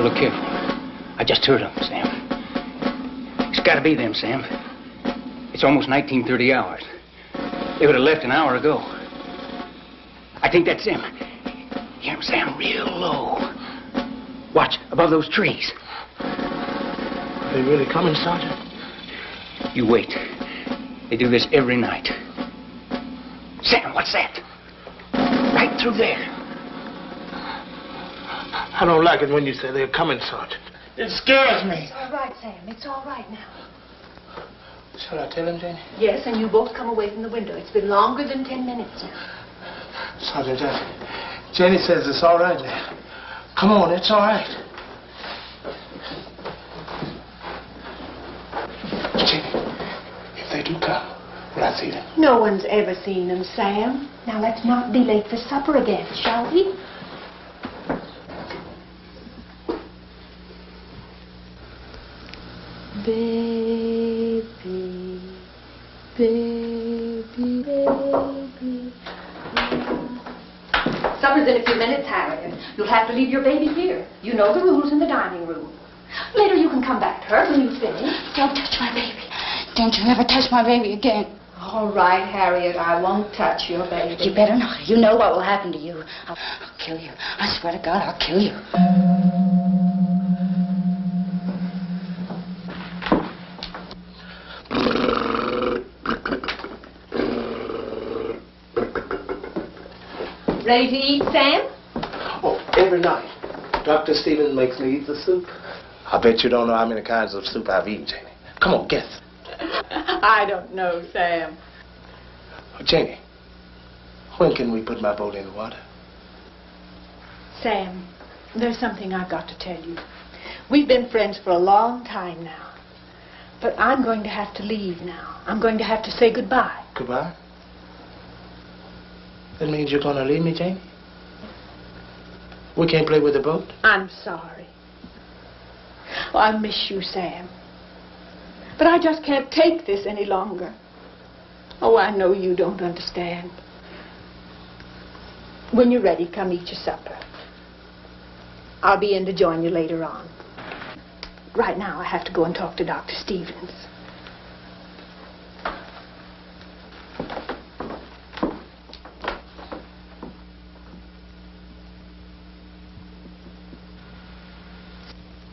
look here. I just heard them, Sam. It's got to be them, Sam. It's almost 19:30 hours. They would have left an hour ago. I think that's them. Hear them, Sam, real low. Watch, above those trees. Are they really coming, Sergeant? You wait. They do this every night. Sam, what's that? Right through there. I don't like it when you say they're coming, Sergeant. It scares me. It's all right, Sam. It's all right now. Shall I tell him, Jenny? Yes, and you both come away from the window. It's been longer than 10 minutes now. Sergeant, Jenny says it's all right now. Come on, it's all right. Jenny, if they do come, will I see them? No one's ever seen them, Sam. Now let's not be late for supper again, shall we? Baby, baby, baby. Supper's in a few minutes, Harriet. You'll have to leave your baby here. You know the rules in the dining room. Later you can come back to her when you finish. Don't touch my baby. Don't you ever touch my baby again. All right, Harriet, I won't touch your baby. You better not. You know what will happen to you. I'll kill you. I swear to God, I'll kill you. Ready to eat, Sam? Oh, every night. Dr. Stevens makes me eat the soup. I bet you don't know how many kinds of soup I've eaten, Jenny. Come on, guess. I don't know, Sam. Oh, Jenny, when can we put my boat in the water? Sam, there's something I've got to tell you. We've been friends for a long time now. But I'm going to have to leave now. I'm going to have to say goodbye. Goodbye? That means you're going to leave me, Jane? We can't play with the boat? I'm sorry. Oh, I miss you, Sam. But I just can't take this any longer. Oh, I know you don't understand. When you're ready, come eat your supper. I'll be in to join you later on. Right now, I have to go and talk to Dr. Stevens.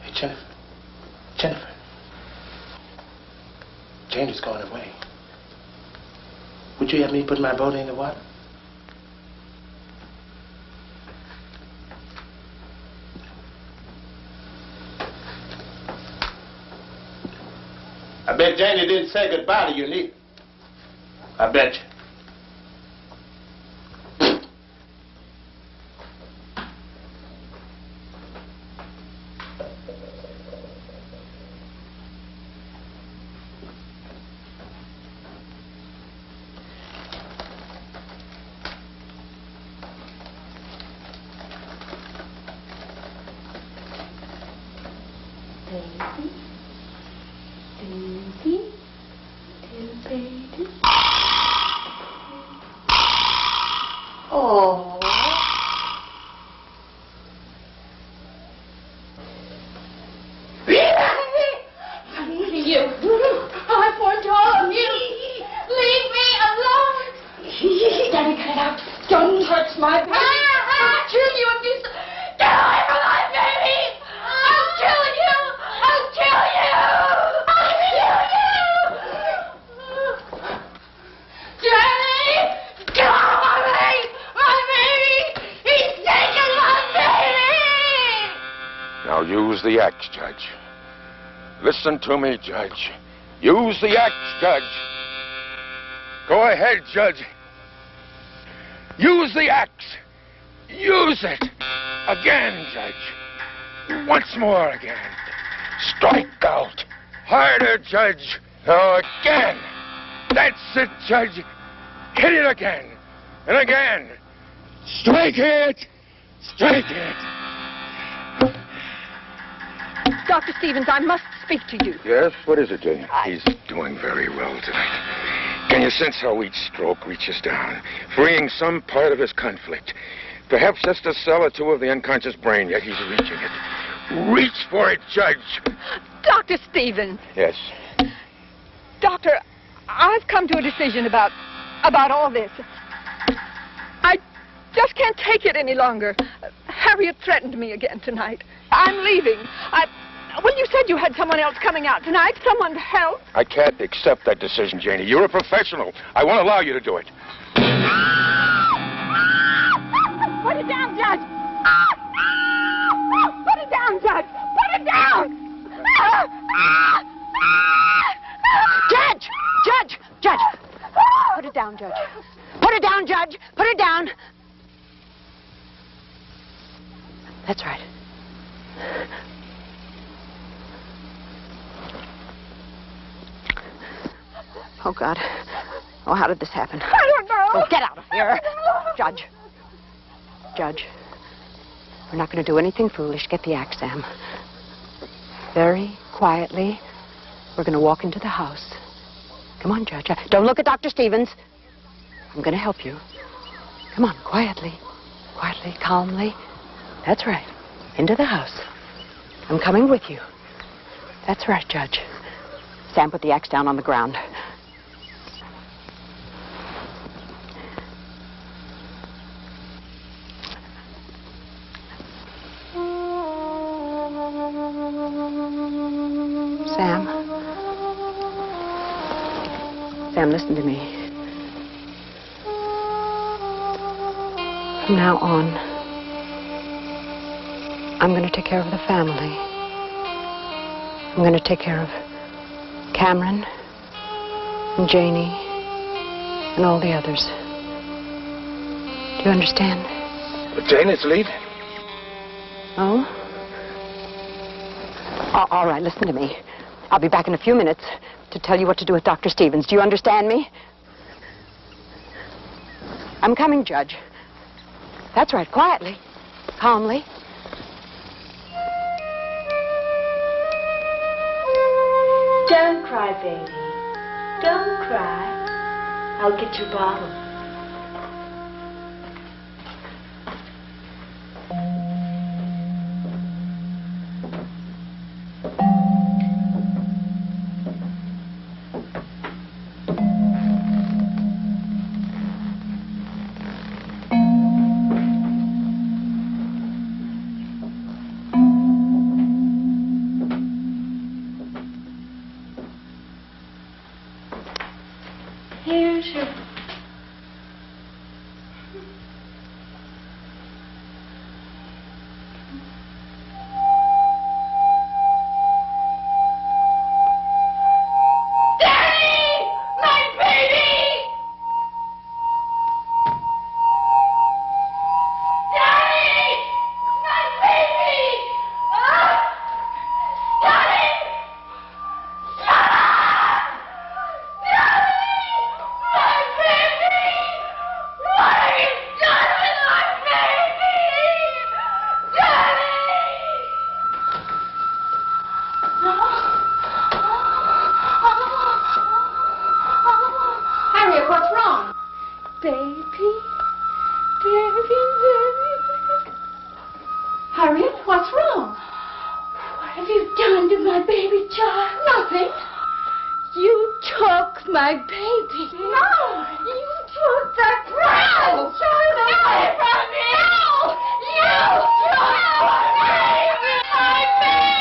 Hey, Jennifer. Jane is going away. Would you have me put my boat in the water? I bet Janie didn't say goodbye to you, neither. I bet you. Oh. I'm leaving you. I foretold you. Leave me alone. Daddy, cut it out. Don't touch my baby. I'll kill you if you... Get away from my baby. I'll kill you. I'll kill you. I'll kill you. Daddy, get off my baby. My baby. He's taken my baby. Now use the axe, Judge. Listen to me, Judge. Use the axe, Judge. Go ahead, Judge. Use the axe. Use it. Again, Judge. Once more again. Strike out. Harder, Judge. Now again. That's it, Judge. Hit it again. And again. Strike it. Strike it. Dr. Stevens, I must speak to you. Yes? What is it, Jane? He's doing very well tonight. Can you sense how each stroke reaches down, freeing some part of his conflict? Perhaps just a cell or two of the unconscious brain, yet he's reaching it. Reach for it, Judge. Dr. Stevens. Yes. Doctor, I've come to a decision about all this. I just can't take it any longer. Harriet threatened me again tonight. I'm leaving. When you said you had someone else coming out tonight, someone to help. I can't accept that decision, Janie. You're a professional. I won't allow you to do it. Put it down, Judge. Put it down, Judge. Put it down. Judge! Judge! Judge! Put it down, Judge. Put it down, Judge. Put it down. That's right. Oh, God. Oh, how did this happen? I don't know. Oh, get out of here. Judge. Judge. We're not going to do anything foolish. Get the axe, Sam. Very quietly, we're going to walk into the house. Come on, Judge. Don't look at Dr. Stevens. I'm going to help you. Come on, quietly. Quietly, calmly. That's right. Into the house. I'm coming with you. That's right, Judge. Sam, put the axe down on the ground. Sam, listen to me. From now on, I'm going to take care of the family. I'm going to take care of Cameron and Janie and all the others. Do you understand? But Janie's leaving. Oh? All right, listen to me. I'll be back in a few minutes to tell you what to do with Dr. Stevens. Do you understand me? I'm coming, Judge. That's right, quietly, calmly. Don't cry, baby. Don't cry. I'll get your bottle. Here's your... Daddy! My baby! Daddy! My baby! Daddy! Shut up! Daddy! My baby! What have you done with my baby? Daddy! Harriet, what's wrong? Baby? Baby. Harriet, what's wrong? What have you done to my baby child? Nothing. You took my baby. No! You took the grandchild away from me! No! You took my baby! My baby!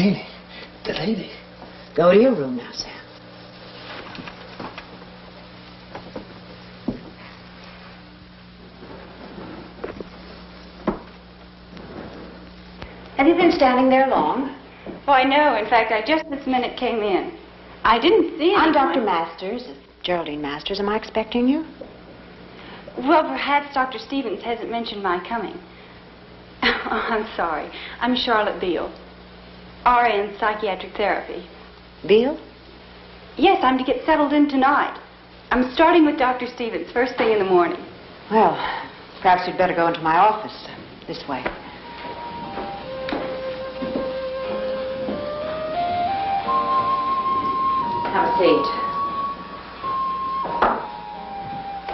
Benny, the lady. Go to your room now, Sam. Have you been standing there long? Oh, I know. In fact, I just this minute came in. I didn't see anyone. I'm Dr. Masters, Geraldine Masters. Am I expecting you? Well, perhaps Dr. Stevens hasn't mentioned my coming. Oh, I'm sorry. I'm Charlotte Beale, RA in psychiatric therapy. Beale? Yes, I'm to get settled in tonight. I'm starting with Dr. Stevens first thing in the morning. Well, perhaps you'd better go into my office this way. Have a seat.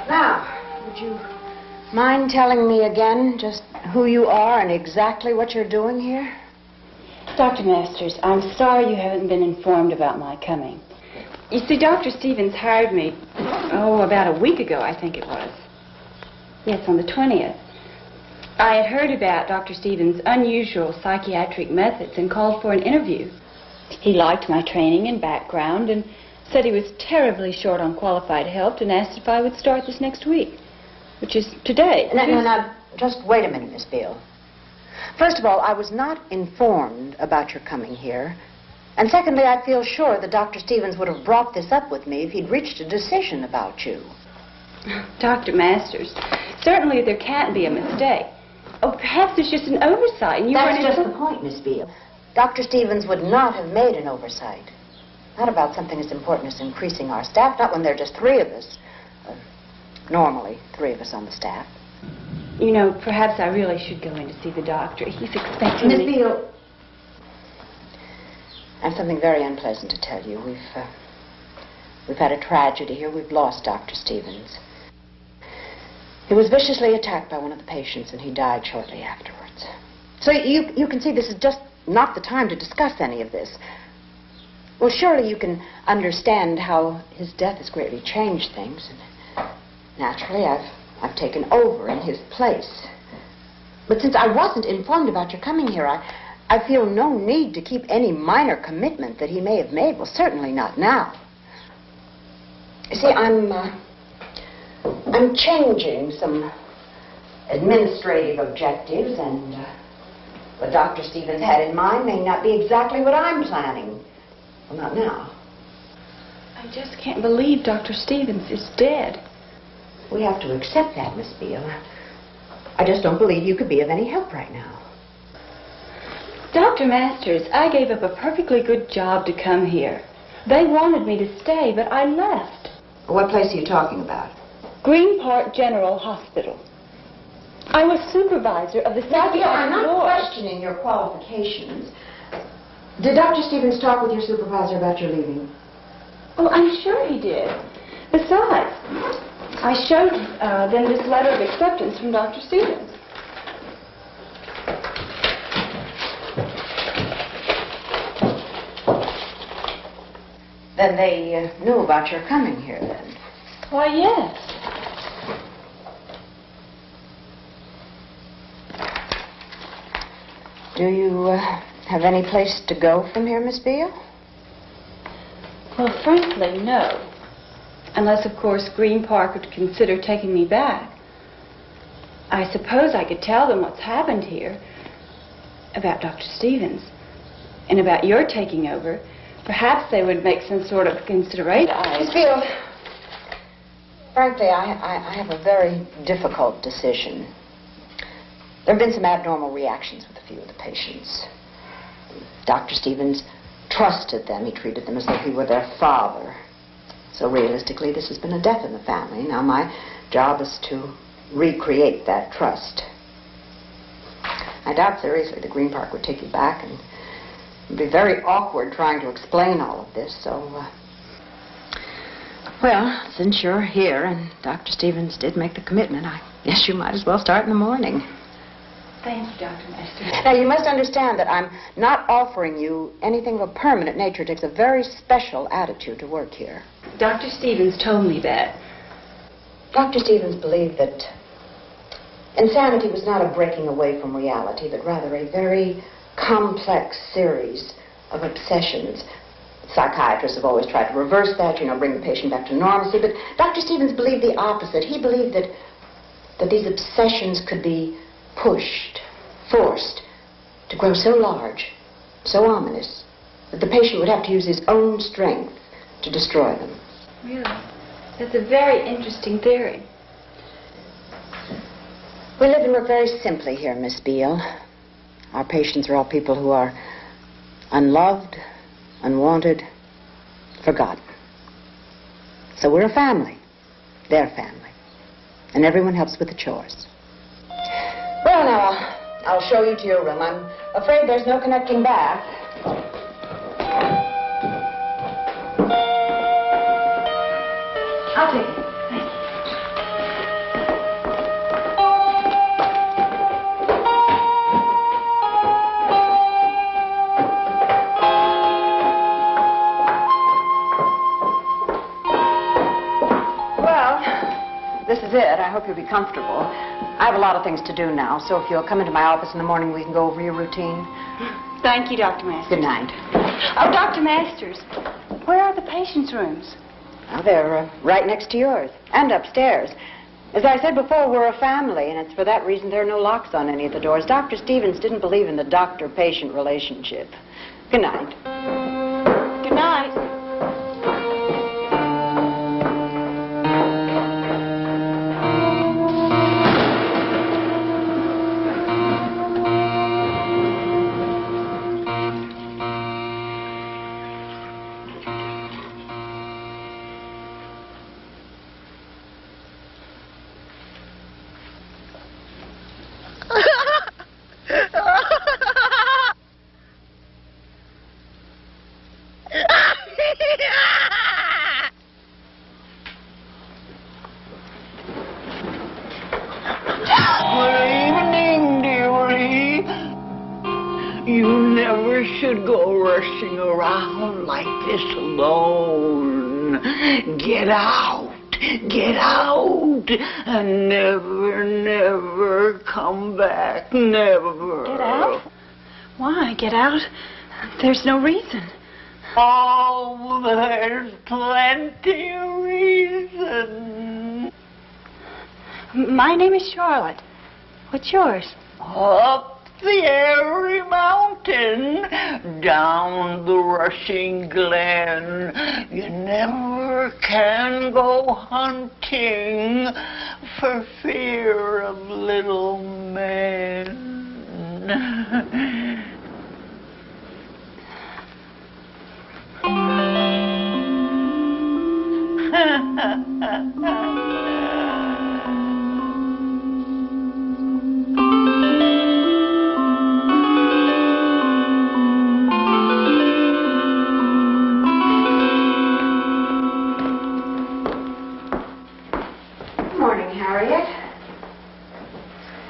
Now, would you mind telling me again just who you are and exactly what you're doing here? Dr. Masters, I'm sorry you haven't been informed about my coming. You see, Dr. Stevens hired me, about a week ago, I think it was. Yes, on the 20th. I had heard about Dr. Stevens' unusual psychiatric methods and called for an interview. He liked my training and background and said he was terribly short on qualified help and asked if I would start this next week, which is today. Now, just wait a minute, Miss Beale. First of all, I was not informed about your coming here. And secondly, I feel sure that Dr. Stevens would have brought this up with me if he'd reached a decision about you. Dr. Masters, certainly there can't be a mistake. Oh, perhaps it's just an oversight. And That's just the point, Miss Beale. Dr. Stevens would not have made an oversight. Not about something as important as increasing our staff, not when there are just 3 of us. Normally, 3 of us on the staff. You know, perhaps I really should go in to see the doctor. He's expecting Miss me. Beale, I have something very unpleasant to tell you. We've had a tragedy here. We've lost Dr. Stevens. He was viciously attacked by one of the patients, and he died shortly afterwards. So you can see this is just not the time to discuss any of this. Well, surely you can understand how his death has greatly changed things. And naturally, I've taken over in his place. But since I wasn't informed about your coming here, I feel no need to keep any minor commitment that he may have made. Well, certainly not now. You see, I'm changing some administrative objectives, and what Dr. Stevens had in mind may not be exactly what I'm planning. Well, not now. I just can't believe Dr. Stevens is dead. We have to accept that, Miss Beale. I just don't believe you could be of any help right now. Dr. Masters, I gave up a perfectly good job to come here. They wanted me to stay, but I left. What place are you talking about? Green Park General Hospital. I was supervisor of the psychiatric I'm not ward. questioning your qualifications. Did Dr. Stevens talk with your supervisor about your leaving? Oh, I'm sure he did. Besides, I showed them this letter of acceptance from Dr. Stevens. Then they knew about your coming here, then? Why, yes. Do you have any place to go from here, Miss Beale? Well, frankly, no. Unless, of course, Green Park would consider taking me back. I suppose I could tell them what's happened here, about Dr. Stevens, and about your taking over. Perhaps they would make some sort of consideration. Miss Beale, frankly, I have a very difficult decision. There have been some abnormal reactions with a few of the patients. Dr. Stevens trusted them. He treated them as though he were their father. So realistically, this has been a death in the family. Now my job is to recreate that trust. I doubt seriously that Green Park would take you back, and it would be very awkward trying to explain all of this, so... Well, since you're here and Dr. Stevens did make the commitment, I guess you might as well start in the morning. Thank you, Dr. Masters. Now, you must understand that I'm not offering you anything of a permanent nature. It takes a very special attitude to work here. Dr. Stevens told me that. Dr. Stevens believed that insanity was not a breaking away from reality, but rather a very complex series of obsessions. Psychiatrists have always tried to reverse that, bring the patient back to normalcy, but Dr. Stevens believed the opposite. He believed that these obsessions could be pushed, forced to grow so large, so ominous, that the patient would have to use his own strength to destroy them. Really? That's a very interesting theory. We live and work very simply here, Miss Beale. Our patients are all people who are unloved, unwanted, forgotten. So we're a family, their family, and everyone helps with the chores. Well, now, I'll show you to your room. I'm afraid there's no connecting bath. I'll take it. This is it. I hope you'll be comfortable. I have a lot of things to do now, so if you'll come into my office in the morning, we can go over your routine. Thank you, Dr. Masters. Good night. Oh, Dr. Masters, where are the patients' rooms? Well, they're right next to yours, and upstairs. As I said before, we're a family, and it's for that reason there are no locks on any of the doors. Dr. Stevens didn't believe in the doctor-patient relationship. Good night. Good night. Should go rushing around like this alone. Get out, and never, never come back, never. Get out? Why get out? There's no reason. Oh, there's plenty of reason. My name is Charlotte. What's yours? Up the airy mountain, down the rushing glen. You never can go hunting for fear of little men.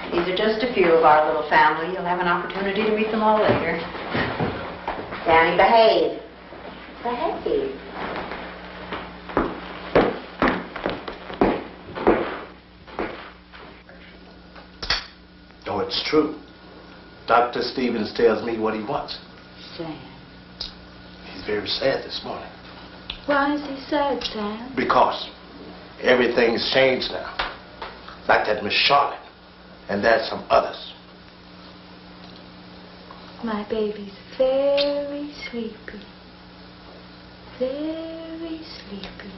These are just a few of our little family. You'll have an opportunity to meet them all later. Danny, behave. Behave. Oh, it's true. Dr. Stevens tells me what he wants. Sam. He's very sad this morning. Why is he sad, Sam? Because everything's changed now. Like that Miss Charlotte. And there's some others. My baby's very sleepy. Very sleepy.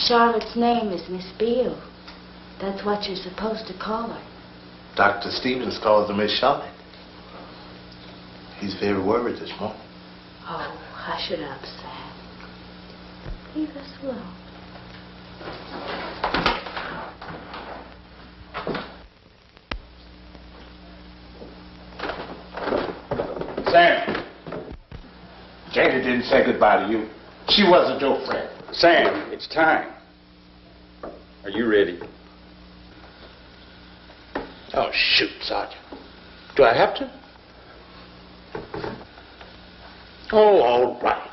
Charlotte's name is Miss Beale. That's what you're supposed to call her. Dr. Stevens calls her Miss Charlotte. He's very worried this morning. Oh, hush it up, Sam. Leave us alone. Sam. Janie didn't say goodbye to you. She wasn't your friend. Sam, it's time. Are you ready? Oh, shoot, Sergeant. Do I have to? Oh, all right.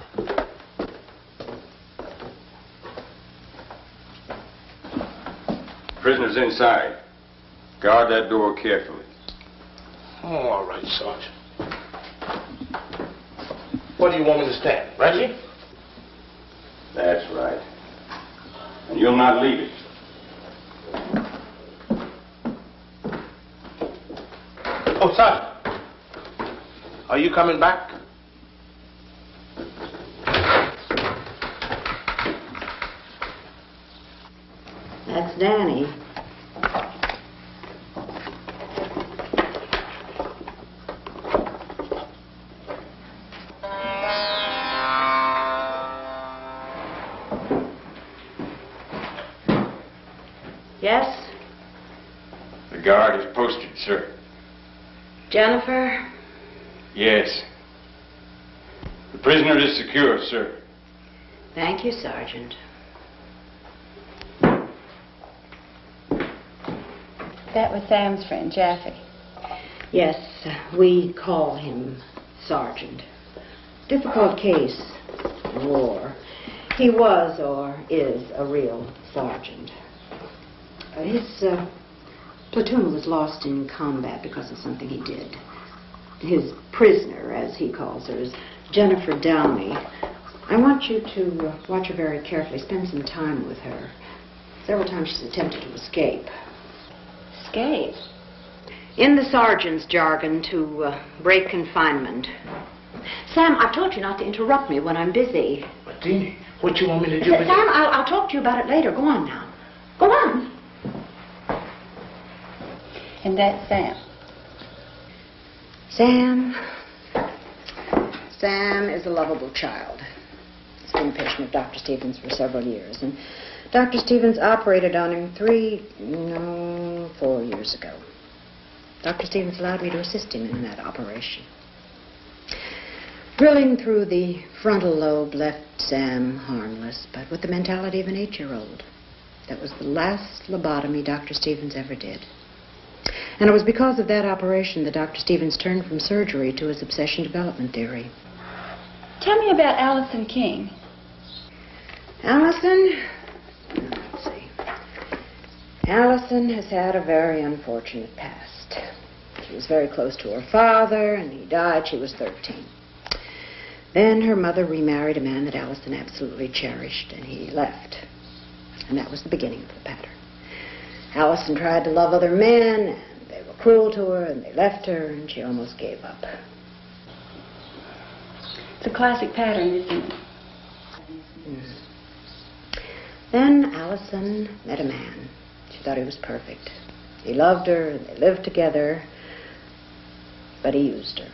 Prisoner's inside. Guard that door carefully. Oh, all right, Sergeant. Where do you want me to stand? Right here? That's right. And you'll not leave it. Oh, Sergeant. Are you coming back? That's Danny. Yes? The guard is posted, sir. Jennifer? Yes. The prisoner is secure, sir. Thank you, Sergeant. That was Sam's friend, Jaffe. Yes, we call him Sergeant. Difficult case. War. He was or is a real sergeant. His platoon was lost in combat because of something he did. His prisoner, as he calls her, is Jennifer Downey. I want you to watch her very carefully, spend some time with her. Several times she's attempted to escape. Escape? In the sergeant's jargon, to break confinement. Sam, I've told you not to interrupt me when I'm busy. But, Deanie, what you want me to do with Sam, I'll talk to you about it later. Go on now. Go on. And that's Sam. Sam is a lovable child. He's been a patient of Dr. Stevens for several years, and Dr. Stevens operated on him 4 years ago. Dr. Stevens allowed me to assist him in that operation. Drilling through the frontal lobe left Sam harmless, but with the mentality of an 8-year-old. That was the last lobotomy Dr. Stevens ever did. And it was because of that operation that Dr. Stevens turned from surgery to his obsession development theory. Tell me about Allison King. Allison? Let's see. Allison has had a very unfortunate past. She was very close to her father, and he died. She was 13. Then her mother remarried a man that Allison absolutely cherished, and he left. And that was the beginning of the pattern. Allison tried to love other men, and they were cruel to her, and they left her, and she almost gave up. It's a classic pattern, isn't it? Then Allison met a man. She thought he was perfect. He loved her, and they lived together, but he used her.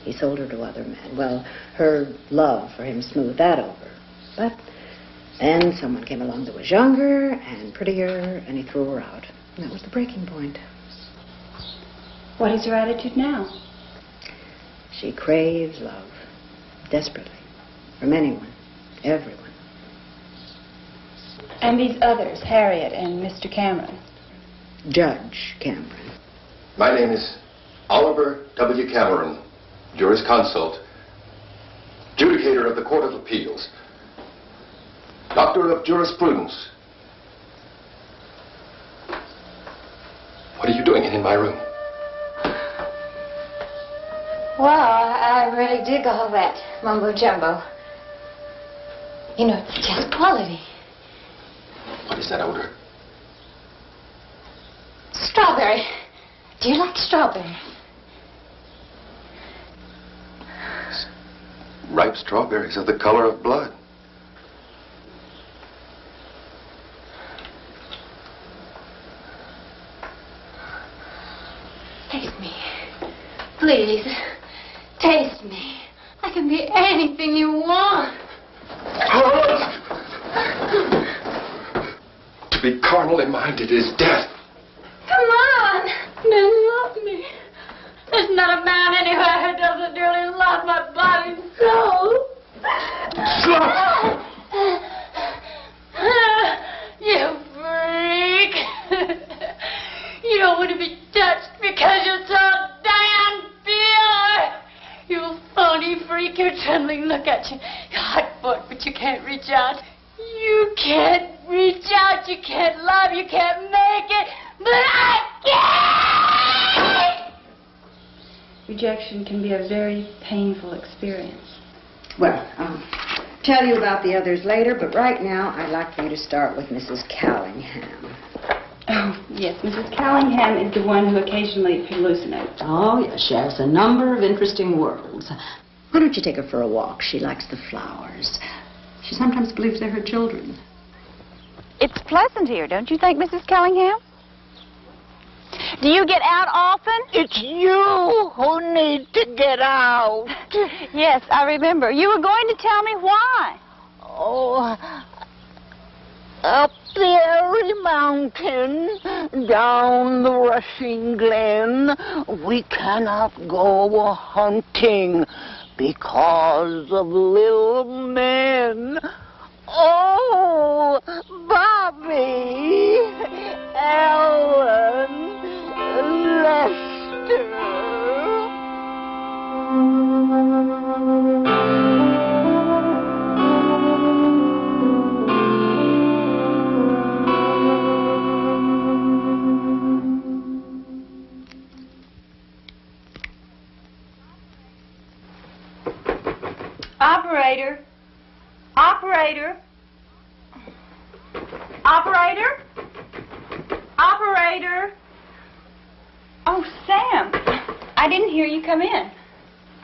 He sold her to other men. Well, her love for him smoothed that over. But then someone came along that was younger and prettier, and he threw her out. And that was the breaking point. What is her attitude now? She craves love, desperately, from anyone, everyone. And these others, Harriet and Mr. Cameron? Judge Cameron. My name is Oliver W. Cameron, jurisconsult, judicator of the Court of Appeals, doctor of jurisprudence. What are you doing in my room? Well, I really dig all that mumbo-jumbo. You know, it's just quality. What is that odor? Strawberry. Do you like strawberry? Ripe strawberries are the color of blood. Taste me. Please. Taste me. I can be anything you want. To be carnally minded is death. Come on. Men love me. There's not a man anywhere who doesn't really love my body and soul. Slut! You freak. You don't want to be touched because you're so damn pure. You phony freak. You're trembling. Look at you. You're hot foot, but you can't reach out. You can't reach out. You can't love. You can't make it. But I can! Rejection can be a very painful experience. Well, I'll tell you about the others later, but right now I'd like for you to start with Mrs. Callingham. Oh, yes, Mrs. Callingham is the one who occasionally hallucinates. Oh, yes, she has a number of interesting worlds. Why don't you take her for a walk? She likes the flowers. She sometimes believes they're her children. It's pleasant here, don't you think, Mrs. Callingham? Do you get out often? It's you who need to get out. Yes, I remember. You were going to tell me why. Oh, up the airy mountain, down the rushing glen, we cannot go hunting because of little men. Oh, Bobby, Ellen, Lester. Operator. Operator. Operator. Operator. Oh, Sam. I didn't hear you come in.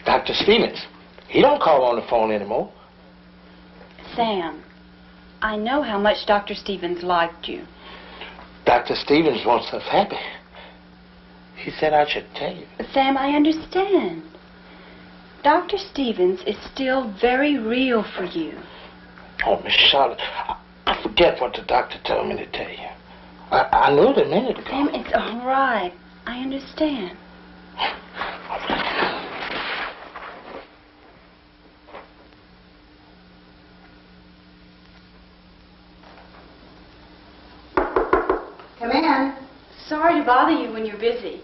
Dr. Stevens, he don't call on the phone anymore. Sam, I know how much Dr. Stevens liked you. Dr. Stevens wants us happy. He said I should tell you. Sam, I understand. Dr. Stevens is still very real for you. Oh, Miss Charlotte, I forget what the doctor told me to tell you. I knew it a minute ago. Sam, it's all right. I understand. Come in. Sorry to bother you when you're busy.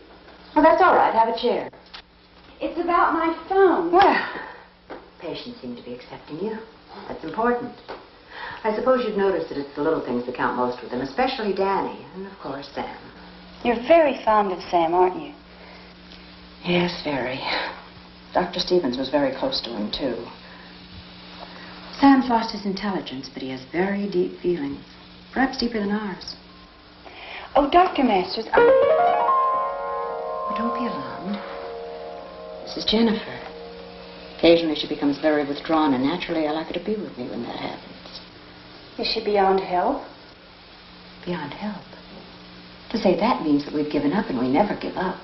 Well, that's all right. Have a chair. It's about my phone. Well, patients seem to be accepting you. That's important. I suppose you've noticed that it's the little things that count most with them, especially Danny, and of course Sam. You're very fond of Sam, aren't you? Yes, very. Dr. Stevens was very close to him, too. Sam's lost his intelligence, but he has very deep feelings, perhaps deeper than ours. Oh, Dr. Masters, Oh, don't be alarmed. This is Jennifer. Occasionally she becomes very withdrawn, and naturally I like her to be with me when that happens. Is she beyond help? Beyond help? To say that means that we've given up, and we never give up.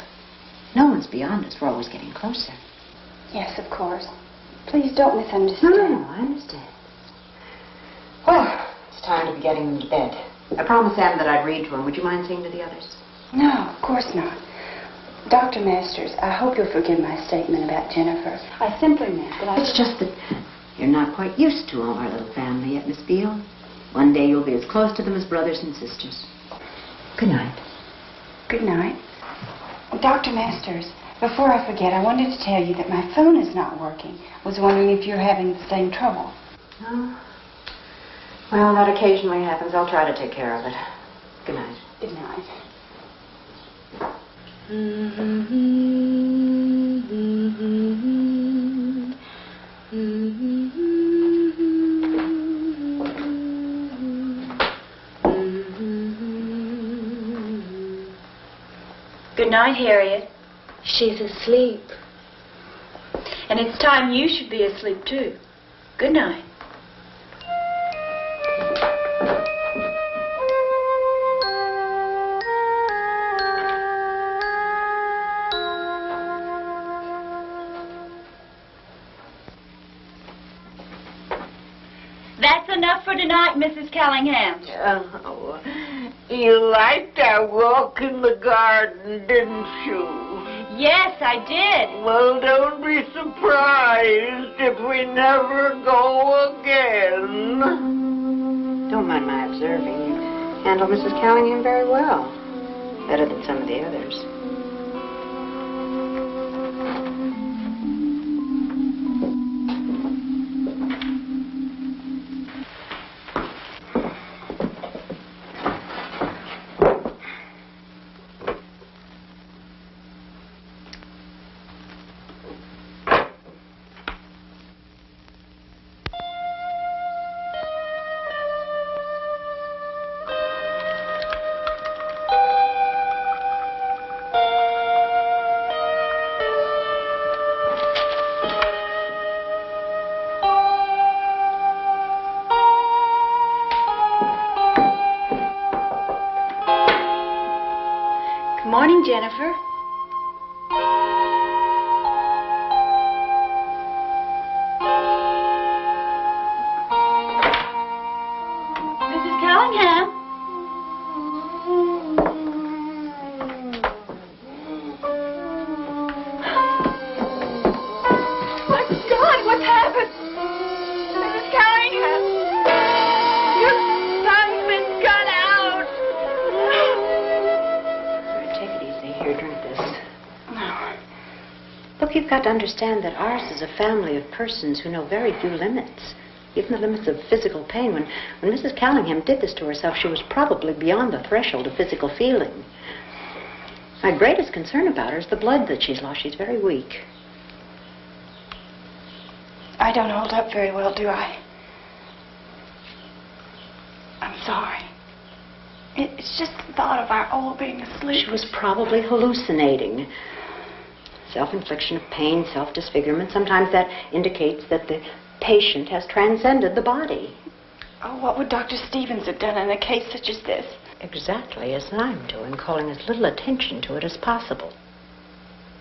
No one's beyond us. We're always getting closer. Yes, of course. Please don't misunderstand. No, I understand. Well, it's time to be getting them to bed. I promised Sam that I'd read to him. Would you mind seeing to the others? No, of course not. Dr. Masters, I hope you'll forgive my statement about Jennifer. I simply meant that It's just that you're not quite used to our little family yet, Miss Beale. One day you'll be as close to them as brothers and sisters. Good night. Good night. Dr. Masters, before I forget, I wanted to tell you that my phone is not working. I was wondering if you're having the same trouble. No. Well, that occasionally happens. I'll try to take care of it. Good night. Good night. Good night, Harriet. She's asleep. And it's time you should be asleep, too. Good night. That's enough for tonight, Mrs. Callingham. Oh, you liked our walk in the garden, didn't you? Yes, I did. Well, don't be surprised if we never go again. Don't mind my observing. You handle Mrs. Callingham very well. Better than some of the others. Morning, Jennifer. Mrs. Callingham. My God, what's happened? Mrs. Callingham. Your son's been gun out. Take it easy. Here, drink this. Look, you've got to understand that ours is a family of persons who know very few limits. Even the limits of physical pain. When Mrs. Callingham did this to herself, she was probably beyond the threshold of physical feeling. My greatest concern about her is the blood that she's lost. She's very weak. I don't hold up very well, do I? I'm sorry. It's just the thought of our all being asleep. She was probably hallucinating. Self-infliction of pain, self-disfigurement, sometimes that indicates that the patient has transcended the body. Oh, what would Dr. Stevens have done in a case such as this? Exactly as I'm doing, calling as little attention to it as possible.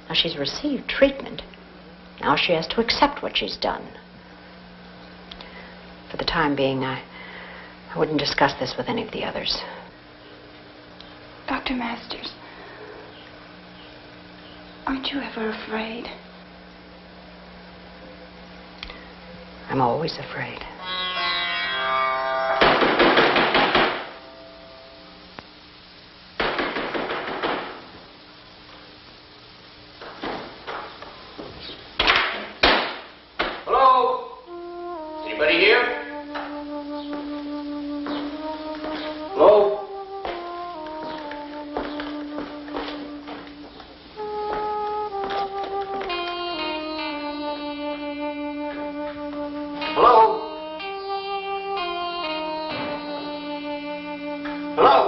Now, she's received treatment. Now she has to accept what she's done. For the time being, I wouldn't discuss this with any of the others. Dr. Masters, aren't you ever afraid? I'm always afraid. Hello? Anybody here? Hello? Hello? Hello?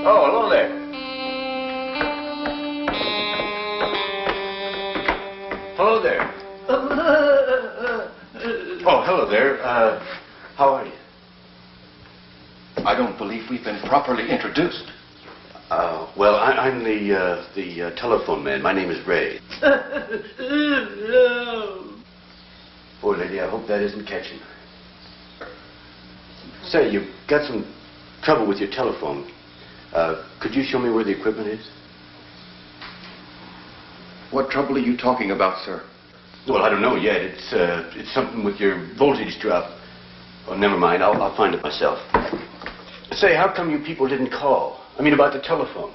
Oh, hello there. Hello there. Oh, hello there. How are you? I don't believe we've been properly introduced. Well, I'm the telephone man. My name is Ray. Poor lady, I hope that isn't catching. Say, you've got some trouble with your telephone. Could you show me where the equipment is? What trouble are you talking about, sir? Well, I don't know yet. It's something with your voltage drop. Oh, never mind. I'll find it myself. Say, how come you people didn't call? I mean, about the telephone.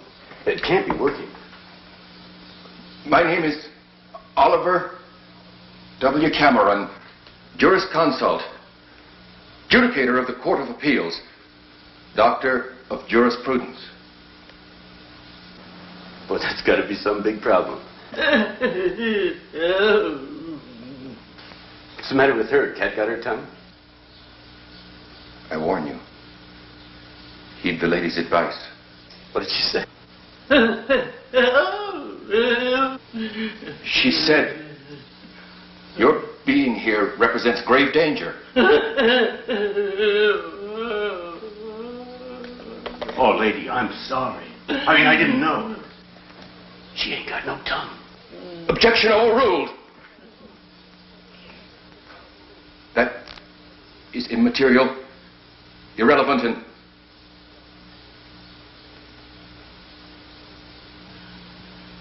It can't be working. My name is Oliver W. Cameron, jurisconsult, judicator of the Court of Appeals, doctor of jurisprudence. Well, that's got to be some big problem. What's the matter with her? Cat got her tongue? I warn you. Heed the lady's advice. What did she say? She said, your being here represents grave danger. Oh, lady, I'm sorry. I mean, I didn't know. She ain't got no tongue. Objection overruled. That is immaterial, irrelevant, and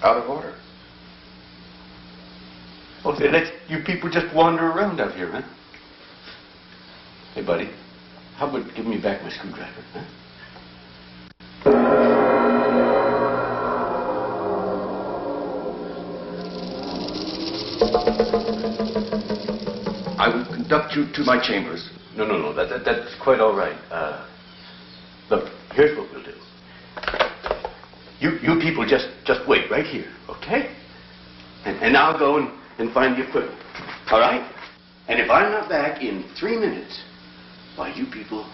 out of order. Oh, they let you people just wander around out here, huh? Hey, buddy, how about giving me back my screwdriver, huh? I will conduct you to my chambers. No, that's quite all right. Look, here's what we'll do. You people just wait right here, okay? And I'll go and find the equipment, all right? And if I'm not back in 3 minutes, why, you people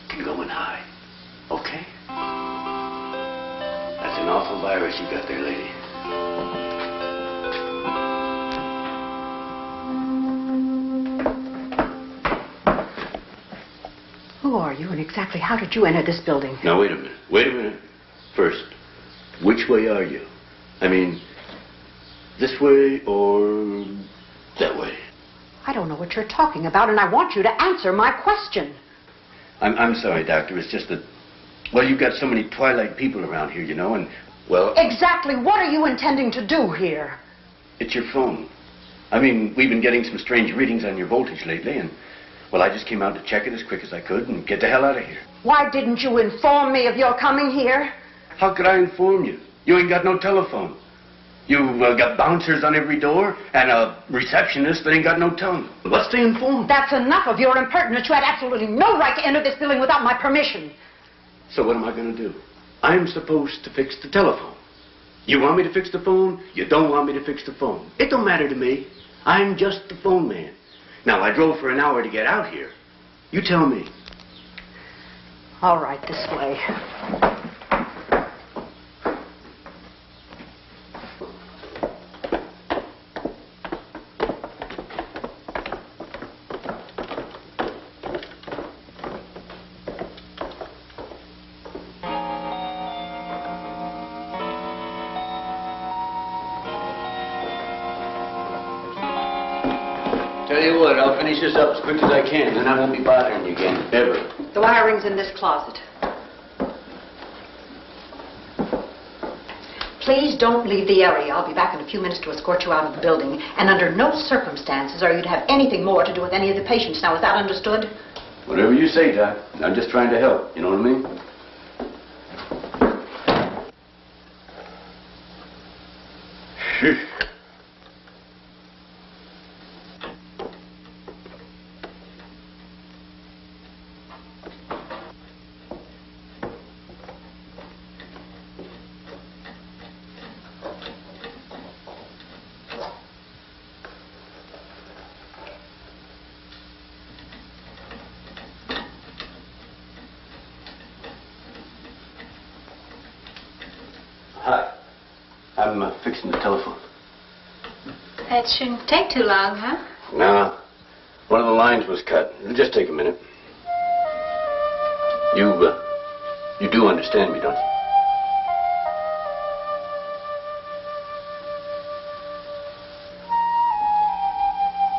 can go and hide, okay? That's an awful virus you got there, lady. Who are you and exactly how did you enter this building? Now, wait a minute. Wait a minute. First, which way are you? I mean, this way or that way? I don't know what you're talking about, and I want you to answer my question. I'm sorry, Doctor. It's just that, well, you've got so many Twilight people around here, you know, and, well... Exactly what are you intending to do here? It's your phone. I mean, we've been getting some strange readings on your voltage lately, and, well, I just came out to check it as quick as I could and get the hell out of here. Why didn't you inform me of your coming here? How could I inform you? You ain't got no telephone. You've got bouncers on every door and a receptionist that ain't got no tongue. What's to inform? That's enough of your impertinence. You had absolutely no right to enter this building without my permission. So what am I going to do? I'm supposed to fix the telephone. You want me to fix the phone? You don't want me to fix the phone. It don't matter to me. I'm just the phone man. Now, I drove for an hour to get out here. You tell me. All right, this way. Tell you what, I'll finish this up as quick as I can, then I won't be bothering you again, ever. The wiring's in this closet. Please don't leave the area. I'll be back in a few minutes to escort you out of the building. And under no circumstances are you to have anything more to do with any of the patients. Now, is that understood? Whatever you say, Doc. I'm just trying to help. You know what I mean? Hi. I'm fixing the telephone. That shouldn't take too long, huh? No. One of the lines was cut. It'll just take a minute. You do understand me, don't you?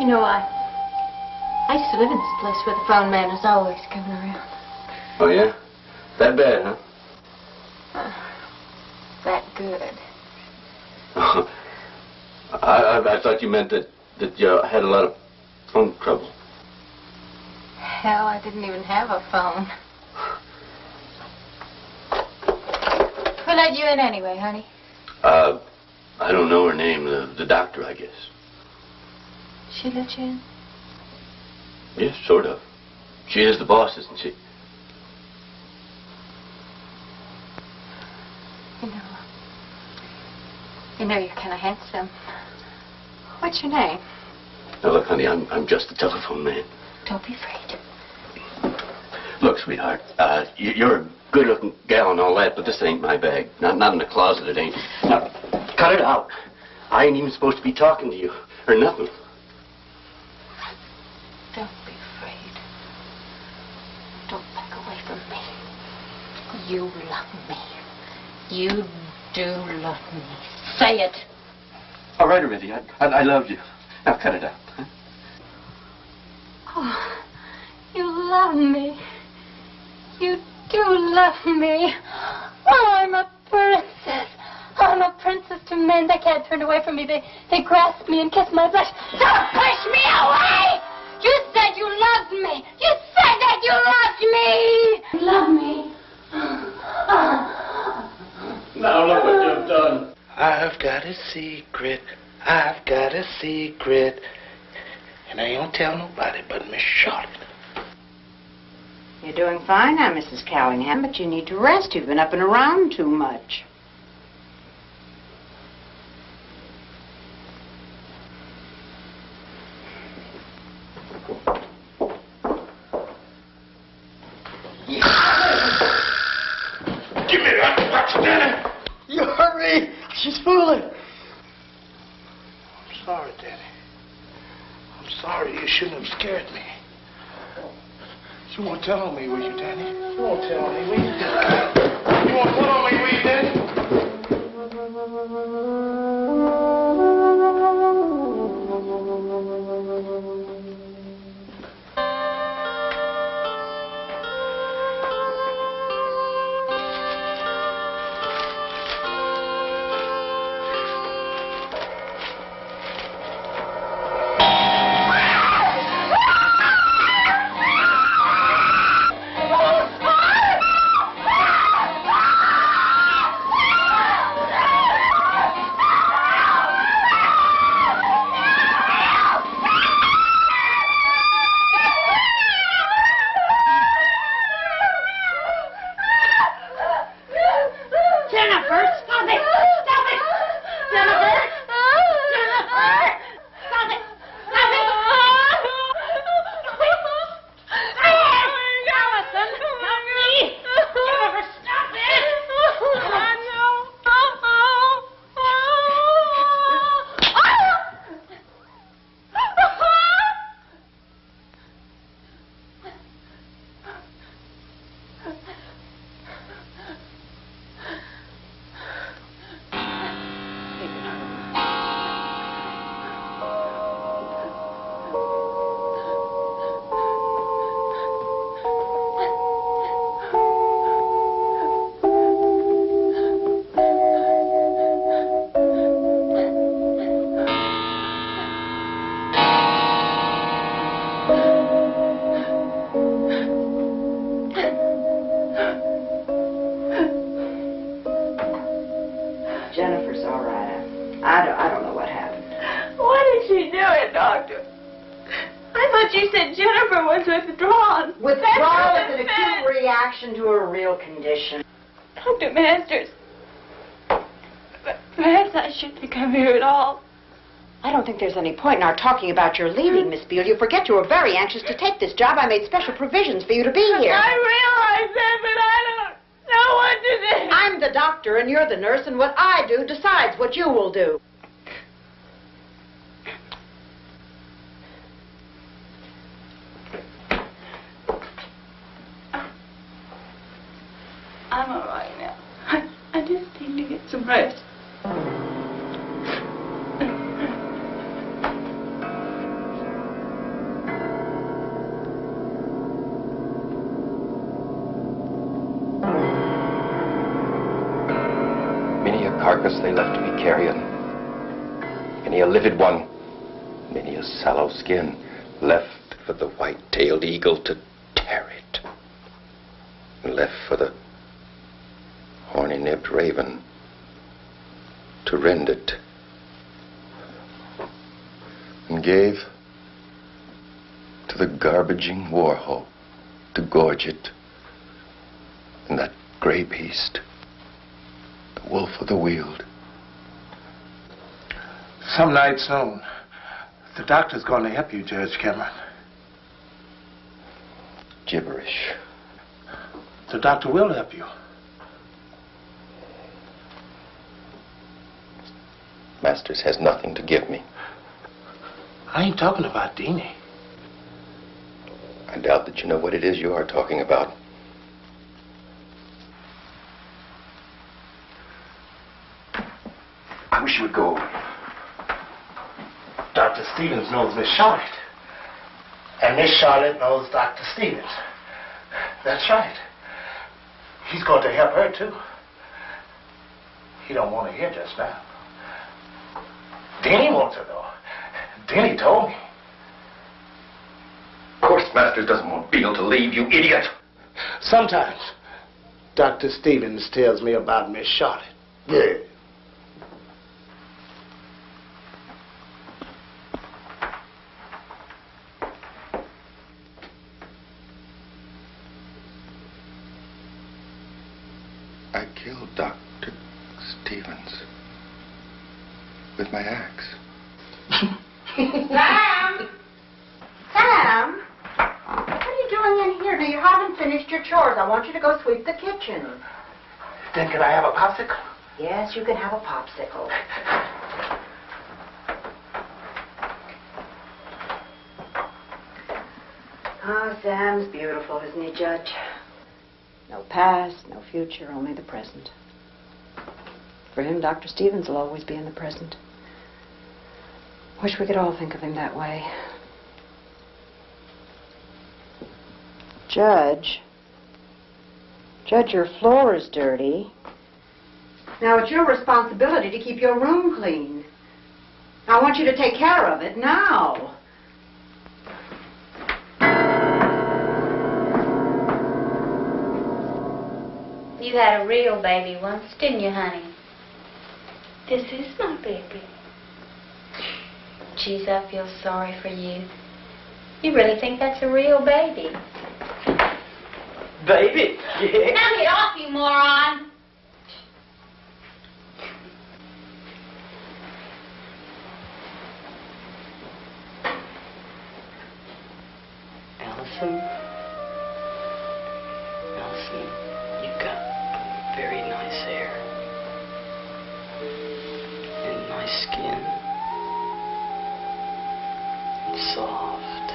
You know, I used to live in this place where the phone man was always coming around. Oh, yeah? That bad, huh? That good. I thought you meant that you had a lot of phone trouble. Hell, I didn't even have a phone. Who let you in anyway, honey? I don't know her name. The doctor, I guess. She let you in? Yes, sort of. She is the boss, isn't she? You know you're kind of handsome. What's your name? Now, look, honey, I'm just the telephone man. Don't be afraid. Look, sweetheart, you're a good-looking gal and all that, but this ain't my bag. Not in the closet, it ain't. Now, cut it out. I ain't even supposed to be talking to you, or nothing. Don't be afraid. Don't back away from me. You love me. You do love me. Say it. All right, Olivia, I love you. Now, cut it out. Huh? Oh, you love me. You do love me. Oh, I'm a princess. I'm a princess to men. They can't turn away from me. They grasp me and kiss my flesh. Don't push me away! You said you loved me. You said that you loved me. You love me. Now look what you've done. I've got a secret. I've got a secret. And I ain't gonna tell nobody but Miss Charlotte. You're doing fine now, Mrs. Callingham, but you need to rest. You've been up and around too much. Give me that watch, Danny. You hurry! She's fooling. I'm sorry, Daddy. I'm sorry. You shouldn't have scared me. You won't tell on me, will you, Danny? You won't tell on me, will you, Danny? You won't tell on me, will you, Danny? Jennifer's all right. I don't know what happened. Why did she do it, Doctor? I thought you said Jennifer was withdrawn. Withdrawal is an acute reaction to a real condition. Dr. Masters, perhaps I shouldn't come here at all. I don't think there's any point in our talking about your leaving, Miss Beale. You forget you were very anxious to take this job. I made special provisions for you to be here. I realize that, but I don't know what to do. I'm the doctor and you're the nurse, and what I do decides what you will do. I'm all right now. I just need to get some rest. Many a carcass they left me carrion, many a livid one, many a sallow skin left for the white-tailed eagle to tear it, and left for the horny-nibbed raven to rend it, and gave to the garbaging warhawk to gorge it, and that gray beast, the wolf of the Weald. Some night soon, the doctor's going to help you, Judge Cameron. Gibberish. The doctor will help you. Masters has nothing to give me. I ain't talking about Deanie. I doubt that you know what it is you are talking about. I wish you would go. Dr. Stevens knows Miss Charlotte. And Miss Charlotte knows Dr. Stevens. That's right. He's going to help her, too. He don't want to hear just now. Denny wants to know. Denny told me. Of course, Masters doesn't want Beale to leave, you idiot. Sometimes Dr. Stevens tells me about Miss Charlotte. Yeah. I killed Dr. Stevens with my axe. Sam! Sam! What are you doing in here? You haven't finished your chores. I want you to go sweep the kitchen. Then can I have a popsicle? Yes, you can have a popsicle. Ah, Sam's beautiful, isn't he, Judge? No past, no future, only the present. For him, Dr. Stevens will always be in the present. Wish we could all think of him that way. Judge, your floor is dirty. Now, it's your responsibility to keep your room clean. I want you to take care of it now. You had a real baby once, didn't you, honey? This is my baby. Geez, I feel sorry for you. You really think that's a real baby? Baby? Yeah. Now get off, you moron! Allison, you've got very nice hair and nice skin and soft.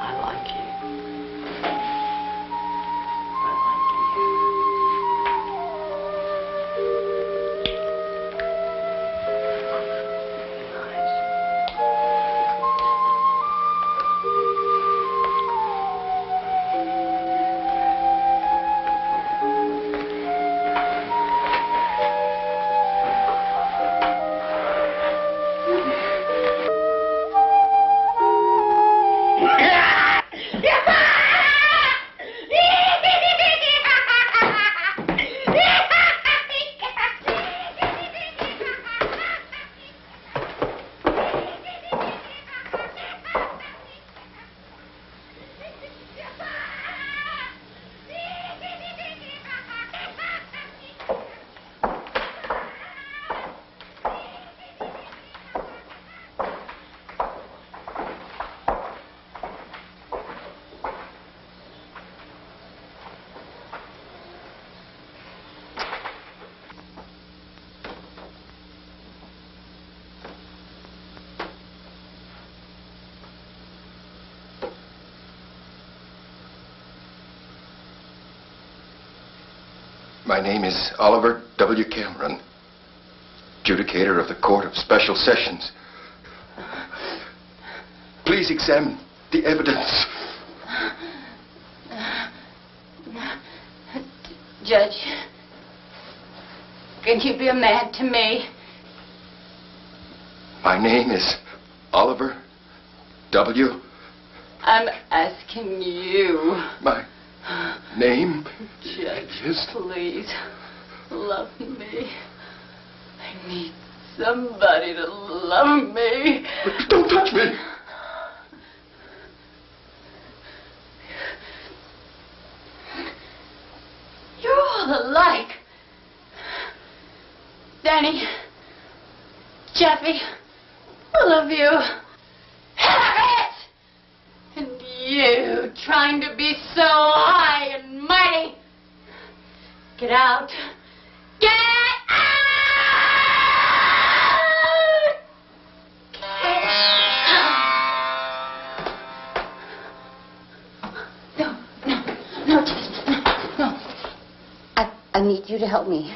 I like you. I like you. My name is Oliver W. Cameron, adjudicator of the Court of Special Sessions. Please examine the evidence. Judge, can you be a man to me? My name is Oliver W. I'm asking you. My name Judge, is... please, love me. I need somebody to love me. Don't touch me. You're all alike. Danny, Jeffy, all of you. Harriet! And you, trying to be so high and mighty. Get out. Get out! No, Jeff, no. I need you to help me.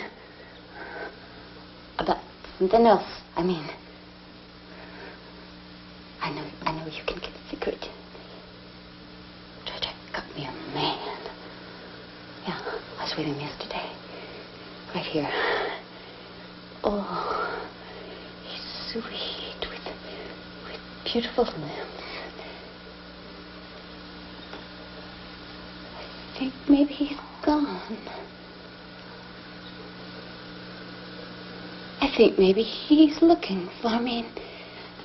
About something else, I mean. I know you can get a secret. Judge, got me a man. Yeah, I was with him yesterday. Right here. Oh, he's sweet with beautiful lips. I think maybe he's gone. I think maybe he's looking for me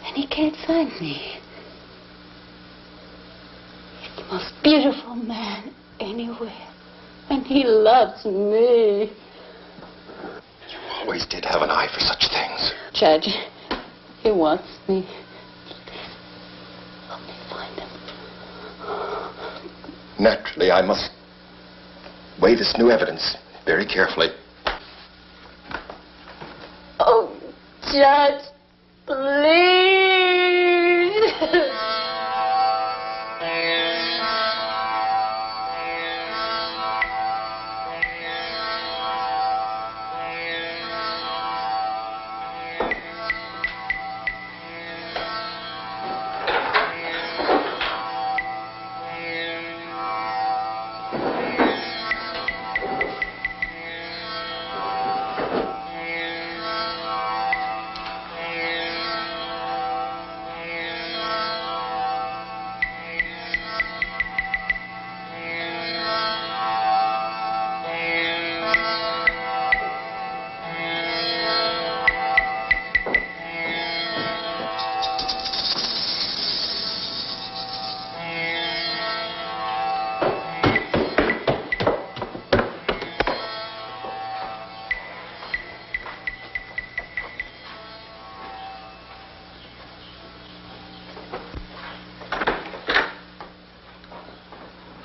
and he can't find me. He's the most beautiful man anywhere. And he loves me. You always did have an eye for such things. Judge, he wants me. Help me find him. Naturally, I must weigh this new evidence very carefully. Oh, Judge, please.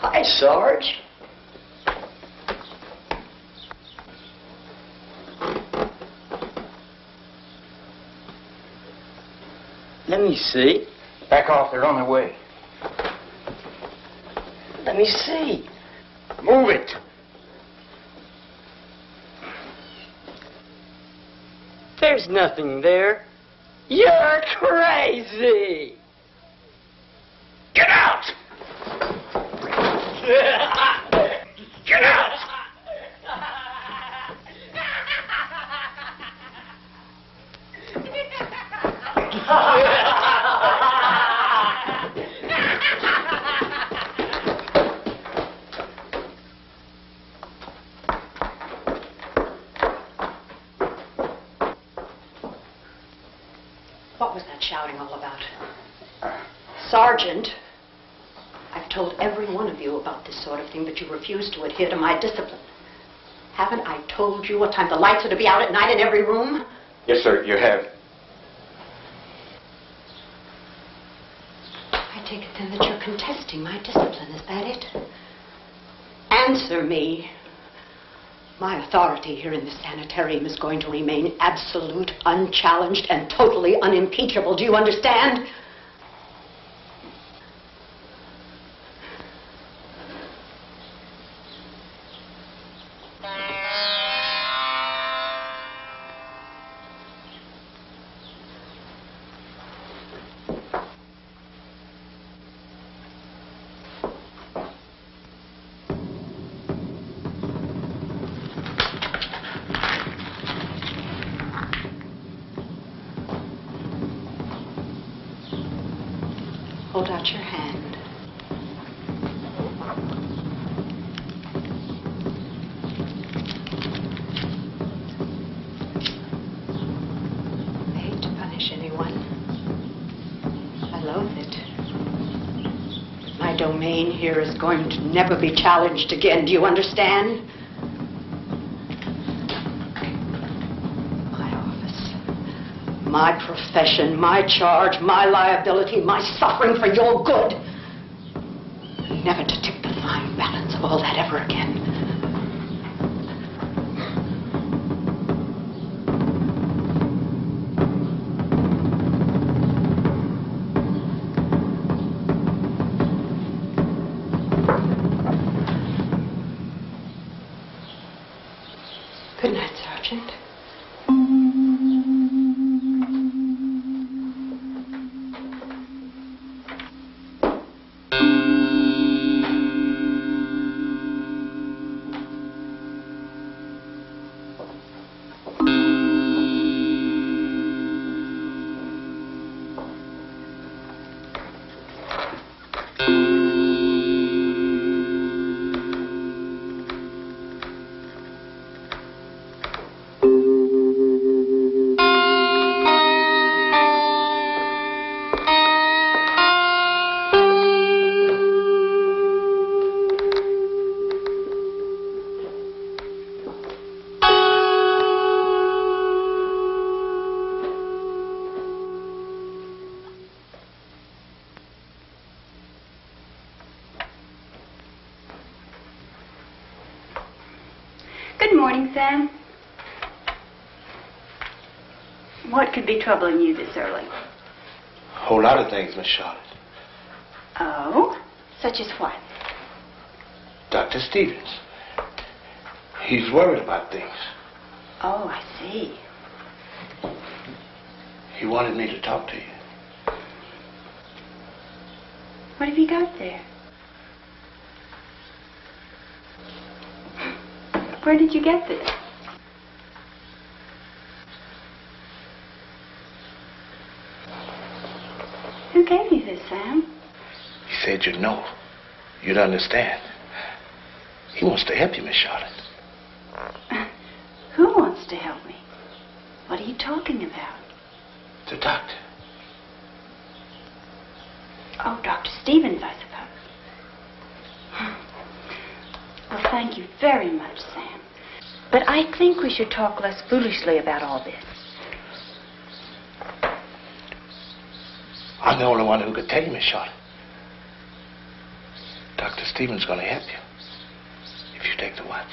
Hi, Sarge. Let me see. Back off, they're on their way. Let me see. Move it. There's nothing there. You're crazy. Get out! Get out! What was that shouting all about? Sergeant, I've told every one of you about this sort of thing, but you refuse to adhere to my discipline. Haven't I told you what time the lights are to be out at night in every room? Yes, sir, you have. I take it then that you're contesting my discipline. Is that it? Answer me. My authority here in this sanitarium is going to remain absolute, unchallenged, and totally unimpeachable. Do you understand? Hold out your hand. I hate to punish anyone. I loathe it. My domain here is going to never be challenged again. Do you understand? My profession, my charge, my liability, my suffering for your good. Never to tip the fine balance of all that ever again. Good night, Sergeant. Good morning, Sam. What could be troubling you this early? A whole lot of things, Miss Charlotte. Oh? Such as what? Dr. Stevens. He's worried about things. Oh, I see. He wanted me to talk to you. What have you got there? Where did you get this? Who gave you this, Sam? He said you'd know. You'd understand. He wants to help you, Miss Charlotte. Who wants to help me? What are you talking about? The doctor. Oh, Dr. Stevens, I suppose. Well, thank you very much, Sam. But I think we should talk less foolishly about all this. I'm the only one who could tell you, Miss Charlotte. Dr. Stevens going to help you if you take the watch.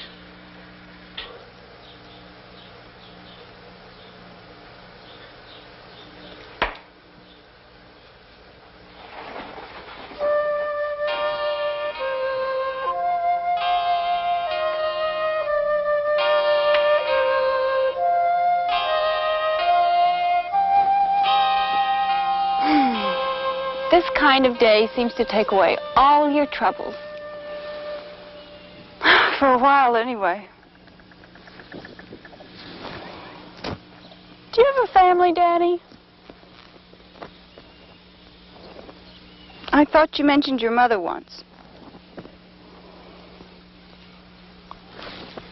This kind of day seems to take away all your troubles. For a while, anyway. Do you have a family, Daddy? I thought you mentioned your mother once.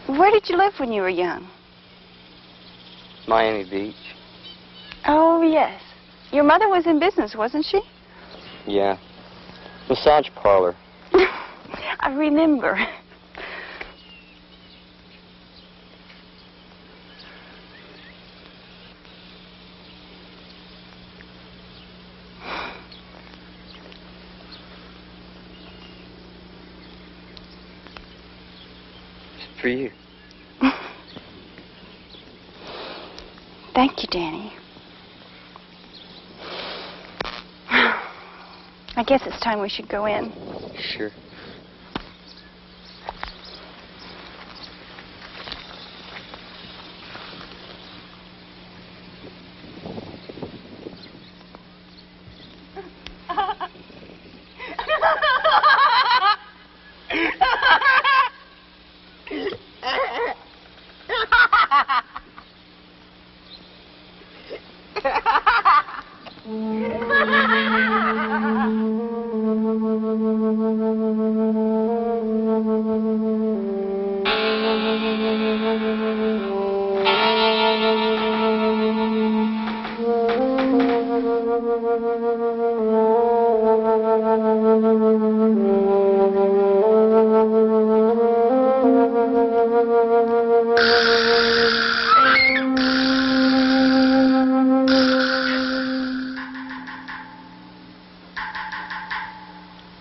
Where did you live when you were young? Miami Beach. Oh, yes. Your mother was in business, wasn't she? Yeah. Massage parlor. I remember. It's for you. Thank you, Danny. I guess it's time we should go in. Sure.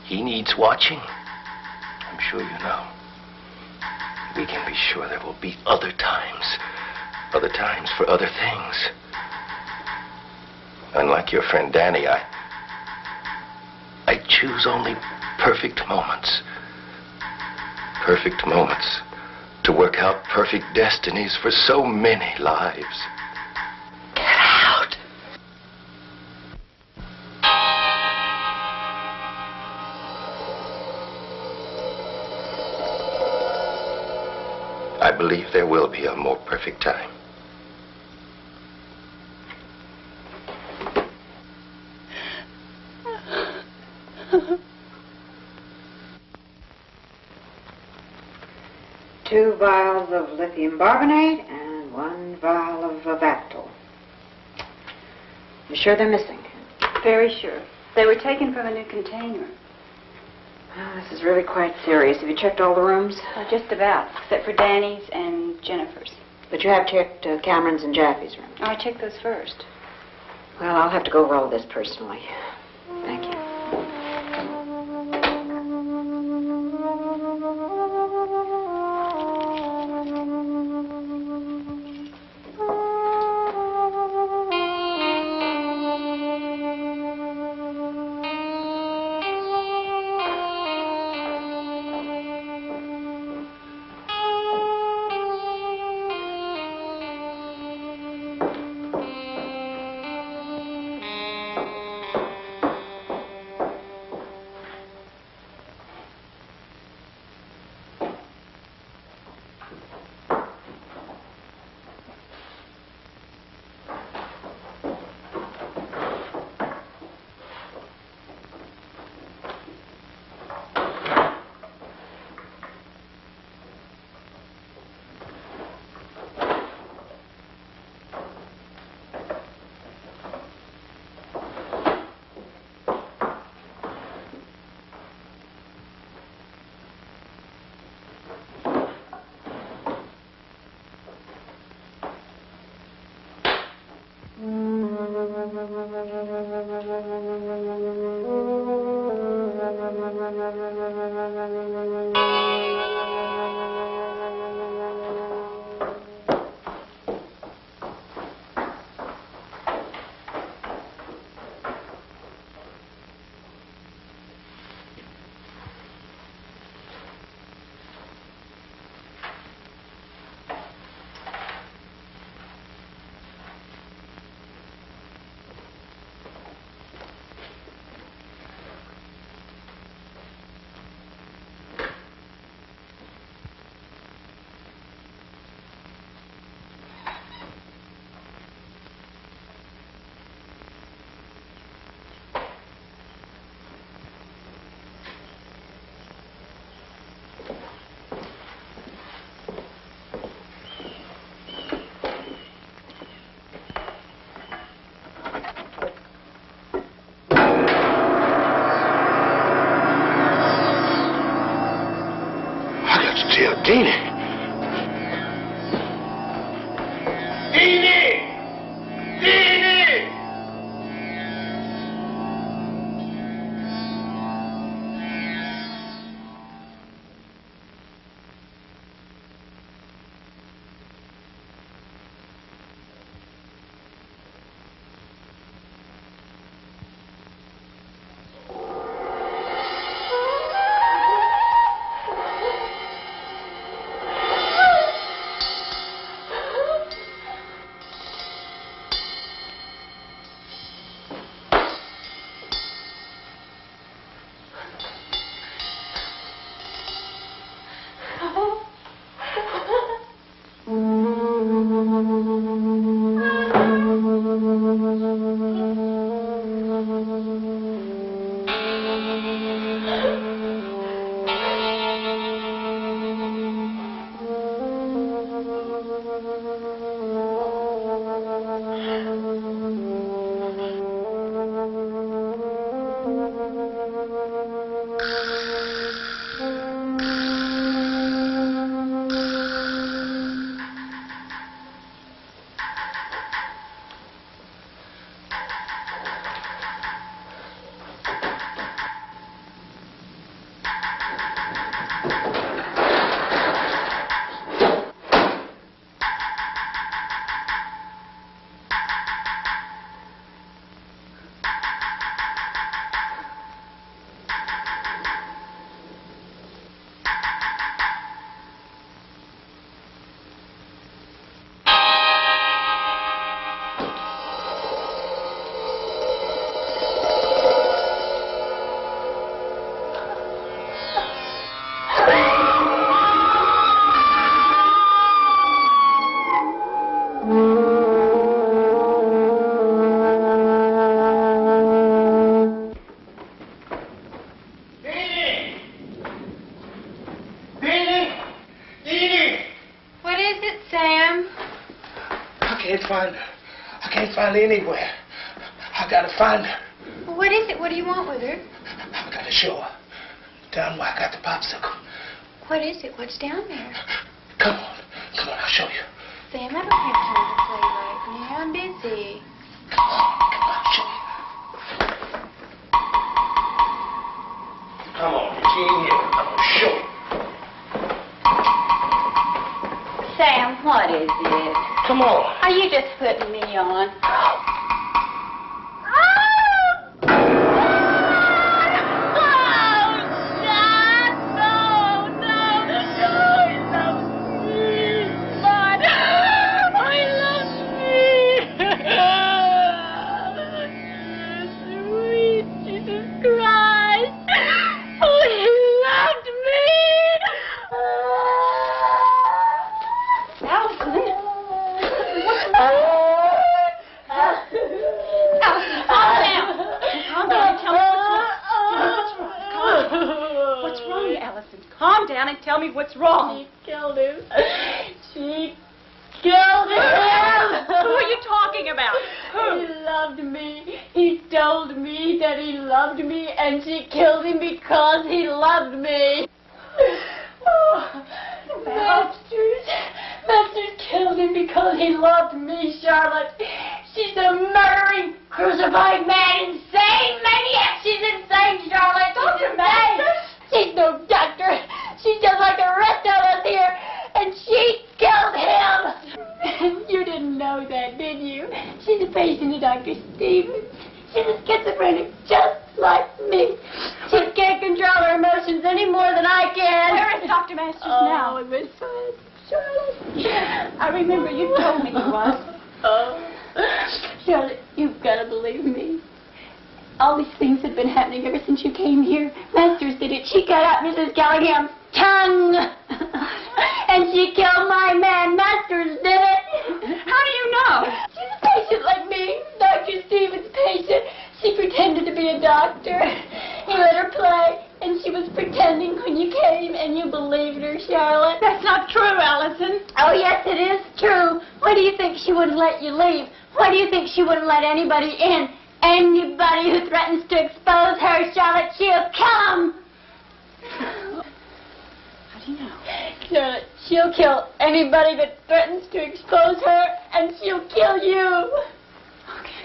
He needs watching. I'm sure you know. We can be sure there will be other times for other things. Unlike your friend Danny, I choose only perfect moments. Perfect moments to work out perfect destinies for so many lives. Get out! I believe there will be a more perfect time. Two vials of lithium carbonate and 1 vial of Vactol. You sure they're missing? Very sure. They were taken from a new container. Oh, this is really quite serious. Have you checked all the rooms? Just about, except for Danny's and Jennifer's. But you have checked Cameron's and Jaffe's room. I checked those first. Well, I'll have to go over all this personally. Thank you. Deanie! Deanie! Deanie! I can't find her anywhere. I gotta find her. Well, what is it? What do you want with her? I gotta show her. Down where I got the popsicle. What is it? What's down there? Come on, I'll show you. Sam, I don't have time to play right now. I'm busy. Come on, I'll show you. Come on, she ain't here. I'm gonna show you. Sam, what is it? Come on. Are you just putting me on? Calm down and tell me what's wrong. She killed him. She killed him. Who are you talking about? Who? He loved me. He told me that he loved me, and she killed him because he loved me. Oh, Masters killed him because he loved me, Charlotte. She's a murdering, crucified, mad, insane maniac. She's insane, Charlotte. She's insane. ain't no doctor. She's just like the rest of us here, and she killed him. You didn't know that, did you? She's a patient of Dr. Stevens. She's a schizophrenic just like me. She can't control her emotions any more than I can. Where is Dr. Masters now? Oh, it was fun, Charlotte. I remember you told me he was. Oh, Charlotte, you've got to believe me. All these things have been happening ever since you came here. Masters did it. She cut out Mrs. Callaghan's tongue. And she killed my man. Masters did it. How do you know? She's a patient like me. Dr. Stevens' patient. She pretended to be a doctor. He let her play, and she was pretending when you came, and you believed her, Charlotte. That's not true, Allison. Oh, yes, it is true. Why do you think she wouldn't let you leave? Why do you think she wouldn't let anybody in? Anybody who threatens to expose her, Charlotte, she'll kill him. How do you know? Charlotte, she'll kill anybody that threatens to expose her, and she'll kill you. Okay.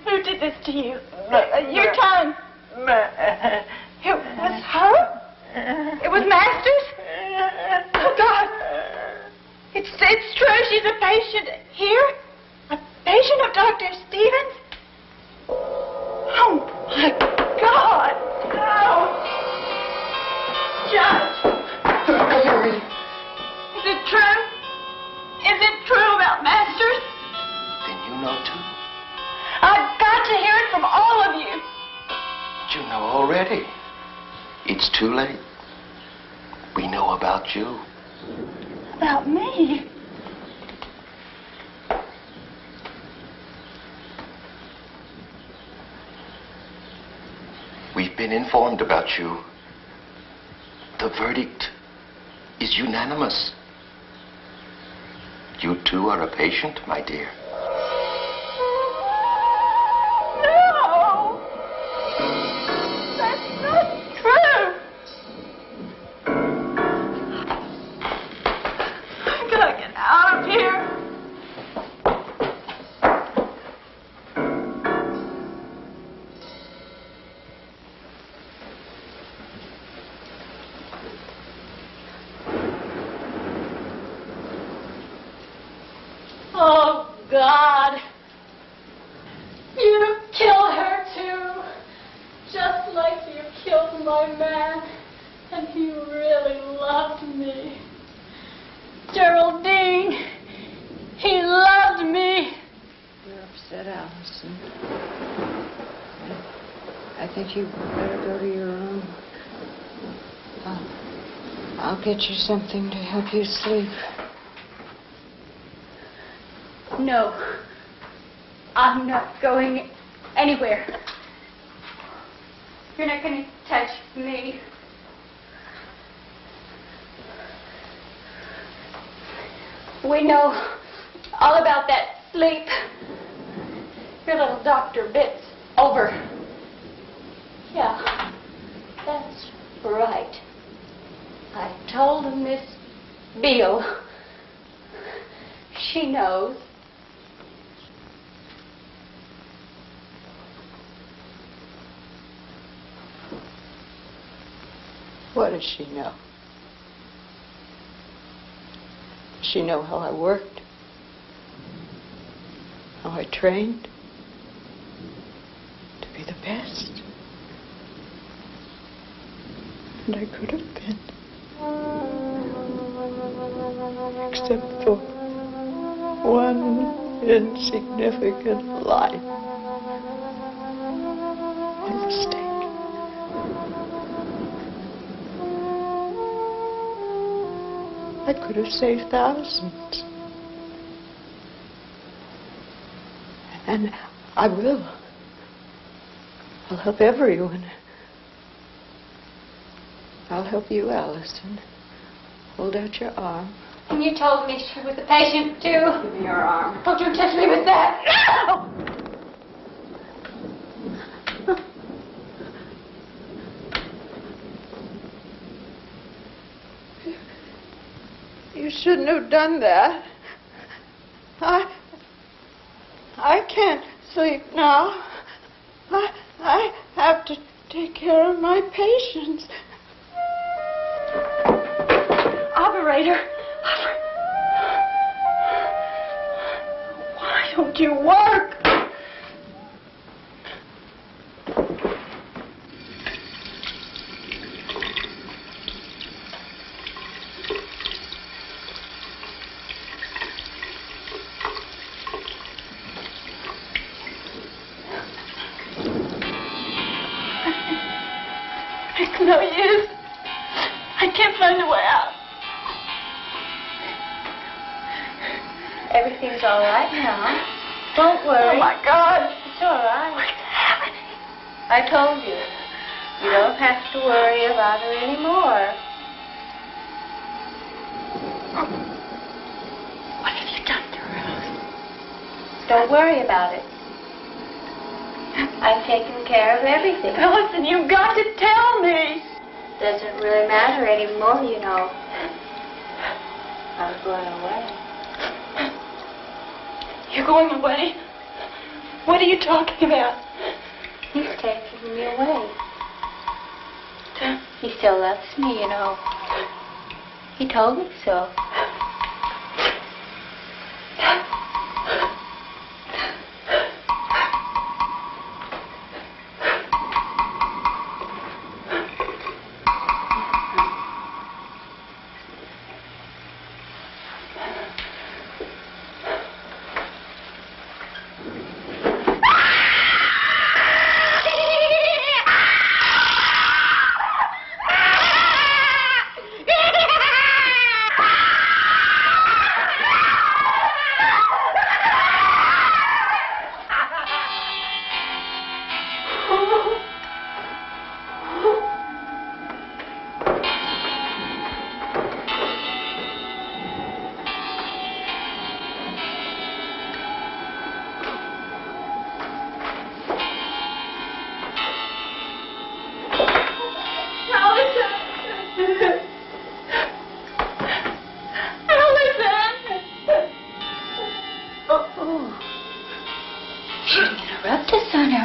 Who did this to you? Your tongue. It was her? It was Masters? Oh, God. It's true. She's a patient here? A patient of Dr. Stevens? Oh, my God. No. Judge. Is it true? Is it true about Masters? Then you know too. I've got to hear it from all of you. You know already. It's too late. We know about you. About me? We've been informed about you. The verdict is unanimous. You too are a patient, my dear. No! That's not true! I gotta get out of here. Oh, God. You kill her, too. Just like you killed my man. And he really loved me. Geraldine, he loved me. You're upset, Allison. I think you better go to your room. I'll get you something to help you sleep. No, I'm not going anywhere. You're not going to touch me. We know all about that sleep. Your little doctor bit's over. Yeah, that's right. I told Miss Beale. She knows. What does she know? Does she know how I worked? How I trained? To be the best? And I could have been. Except for one insignificant lie. A mistake. I could have saved thousands. And I will. I'll help everyone. I'll help you, Allison. Hold out your arm. And you told me she was a patient, too. Give me your arm. Don't you touch me with that. No! You shouldn't have done that. I can't sleep now. I have to take care of my patients. Operator. Why don't you work? It's no use. I can't find a way out. Everything's all right now. Don't worry. Oh, my God. It's all right. What's happening? I told you. You don't have to worry about her anymore. What have you done to her? Don't worry about it. I've taken care of everything. Ellison, you've got to tell me. Doesn't really matter anymore, you know. I was going away. You're going away? What are you talking about? He's taking me away. He still loves me, you know. He told me so.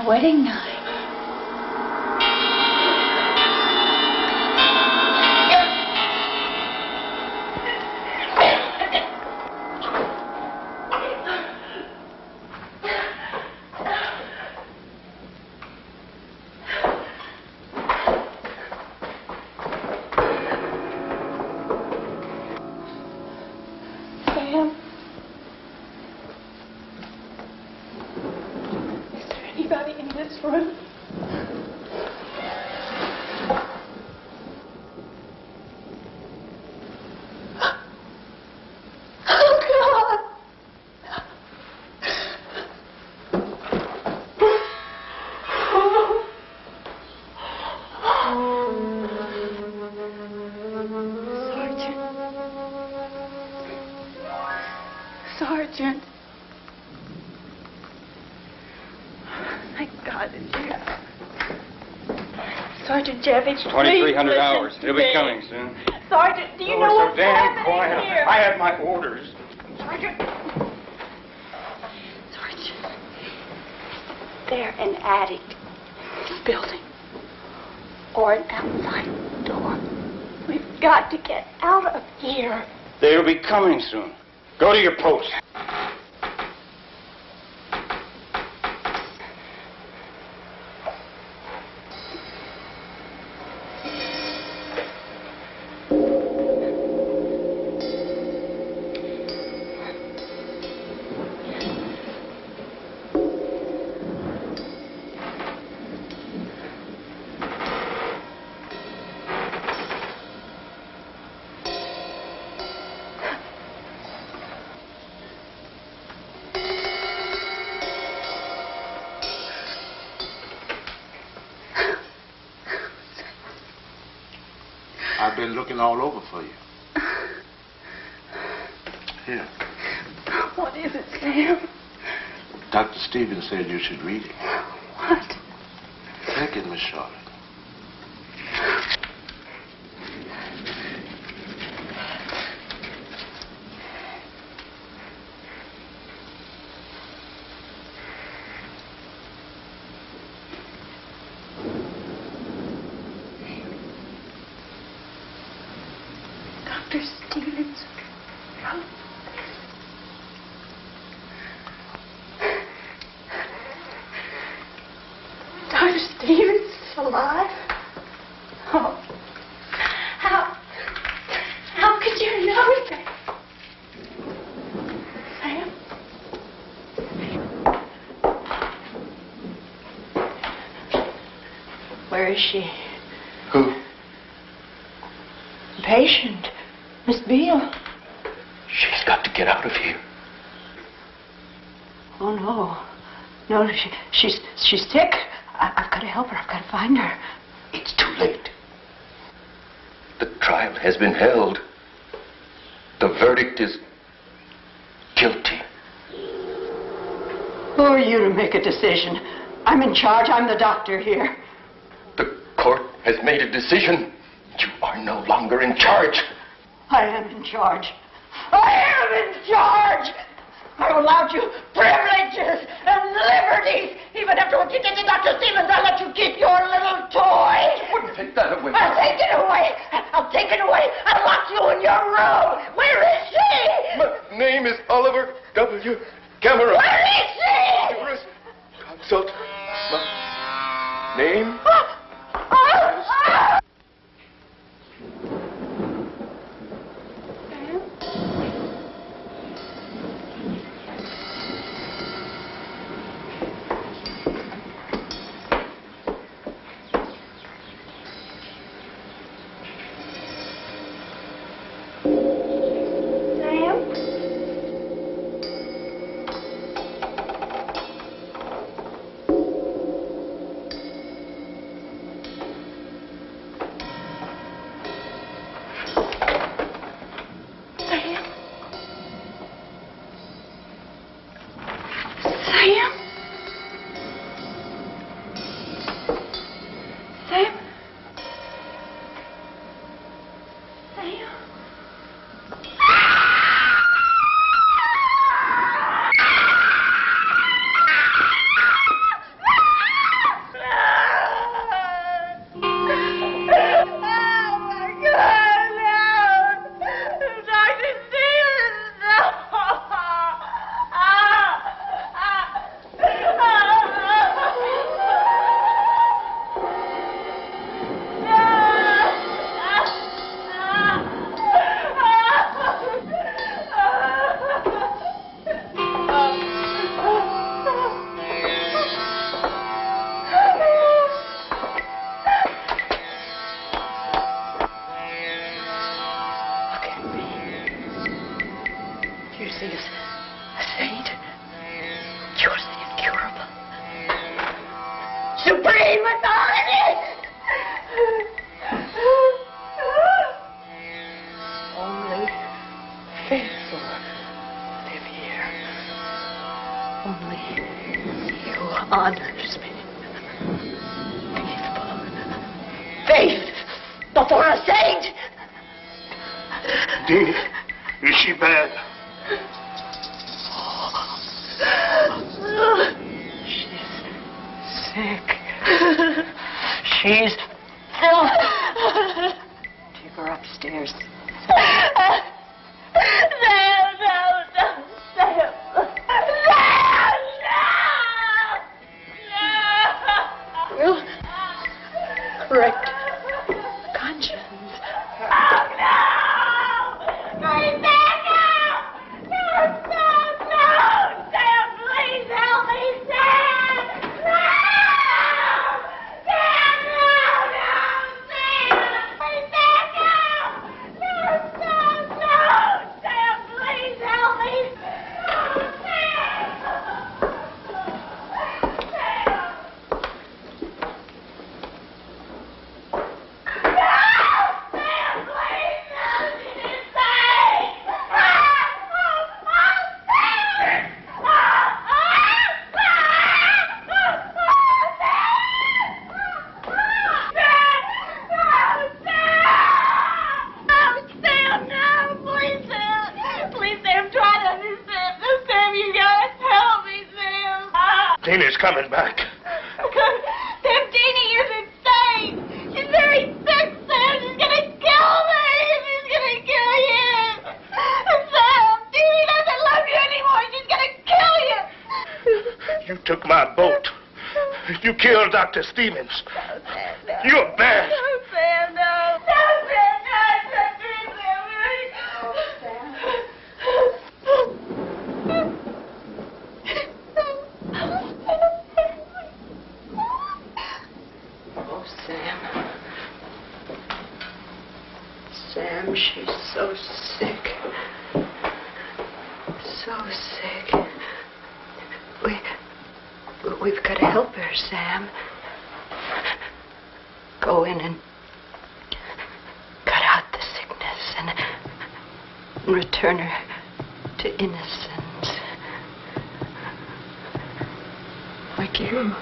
Wedding night. Sam? Is there anybody in this room? Sergeant. Thank God it's you. Sergeant Jevich, 2,300 hours. He'll be coming soon. Sergeant, do you know so what's damn happening quiet. here? I have my orders. Sergeant. Sergeant. They're an addict. This building. Or an outside door. We've got to get out of here. They'll be coming soon. Go to your post. been looking all over for you. Here. What is it, Sam? Dr. Stevens said you should read it. What? Take it, Miss Charlotte. Dr. Stevens wrote this. Dr. Stevens is alive? Oh. How could you know that? Sam? Where is she? Who? The patient. Miss Beale. She's got to get out of here. Oh, no. No, she's sick. I've got to help her. I've got to find her. It's too late. The trial has been held. The verdict is guilty. Who are you to make a decision? I'm in charge. I'm the doctor here. The court has made a decision. You are no longer in charge. I am in charge. I am in charge! I allowed you privileges and liberties. Even after what you did to Dr. Stevens, I let you keep your little toy. You wouldn't take that away. I'll take it away. I'll take it away. I'll lock you in your room. Where is she? My name is Oliver W. Cameron. Where is she? Consult my name. No! Tina's coming back. Sam, Tina is insane. She's very sick, Sam. She's gonna kill me. She's gonna kill you. Sam, Tina doesn't love you anymore. She's gonna kill you. You took my boat. You killed Dr. Stevens. No, Sam, no. You're bad. No, Sam, no. No, Sam, no. It's not true, Sam. Oh, Sam. Sam, she's so sick. So sick. We've got to help her, Sam. Go in and cut out the sickness and return her to innocence. Like you.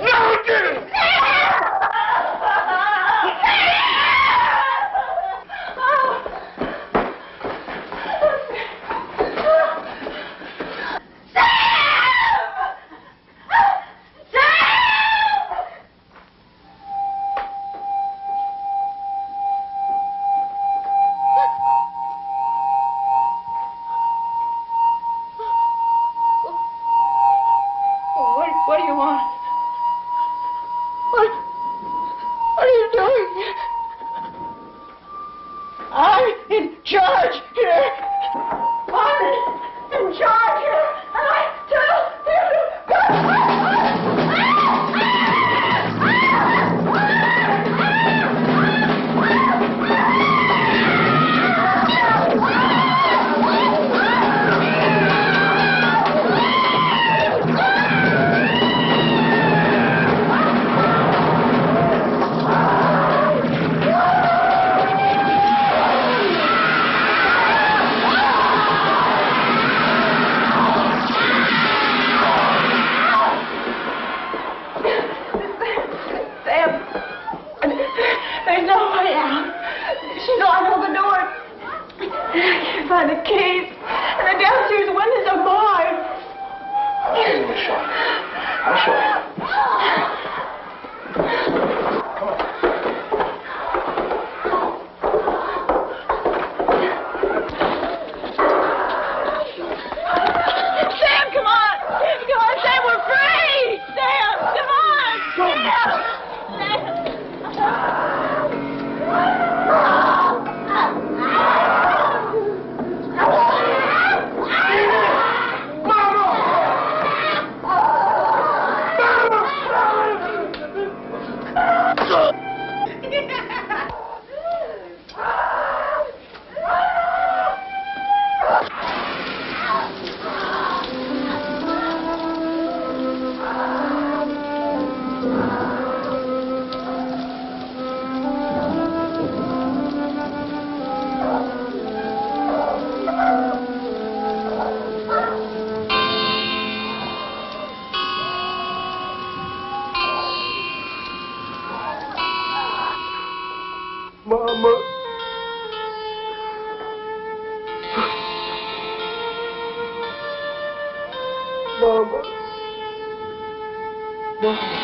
No, Jim! What do you want? What are you doing? I'm in charge here. I'm in charge here. And I tell you to the keys, and the downstairs windows are barred. I'll show you, Miss Shaw. I'll show you. Come on. Sam, come on! Come on, Sam, we're free! Sam, come on! Mama. Mama. Mama.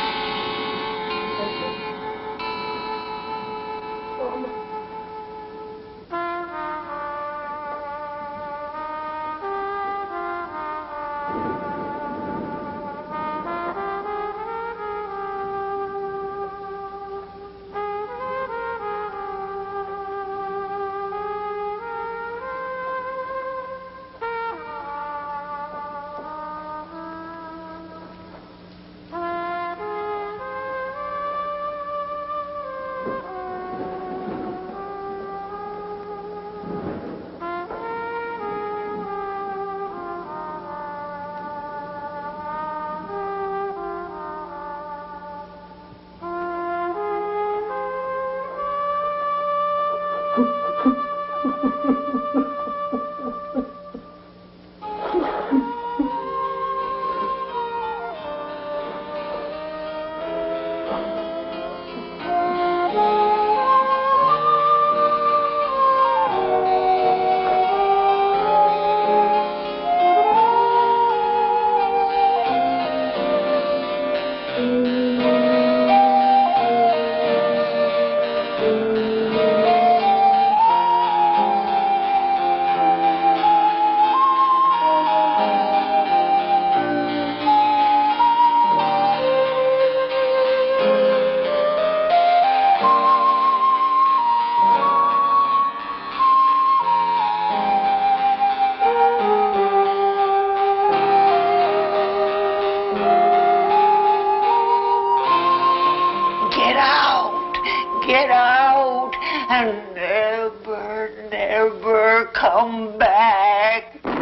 get out and never, never come back.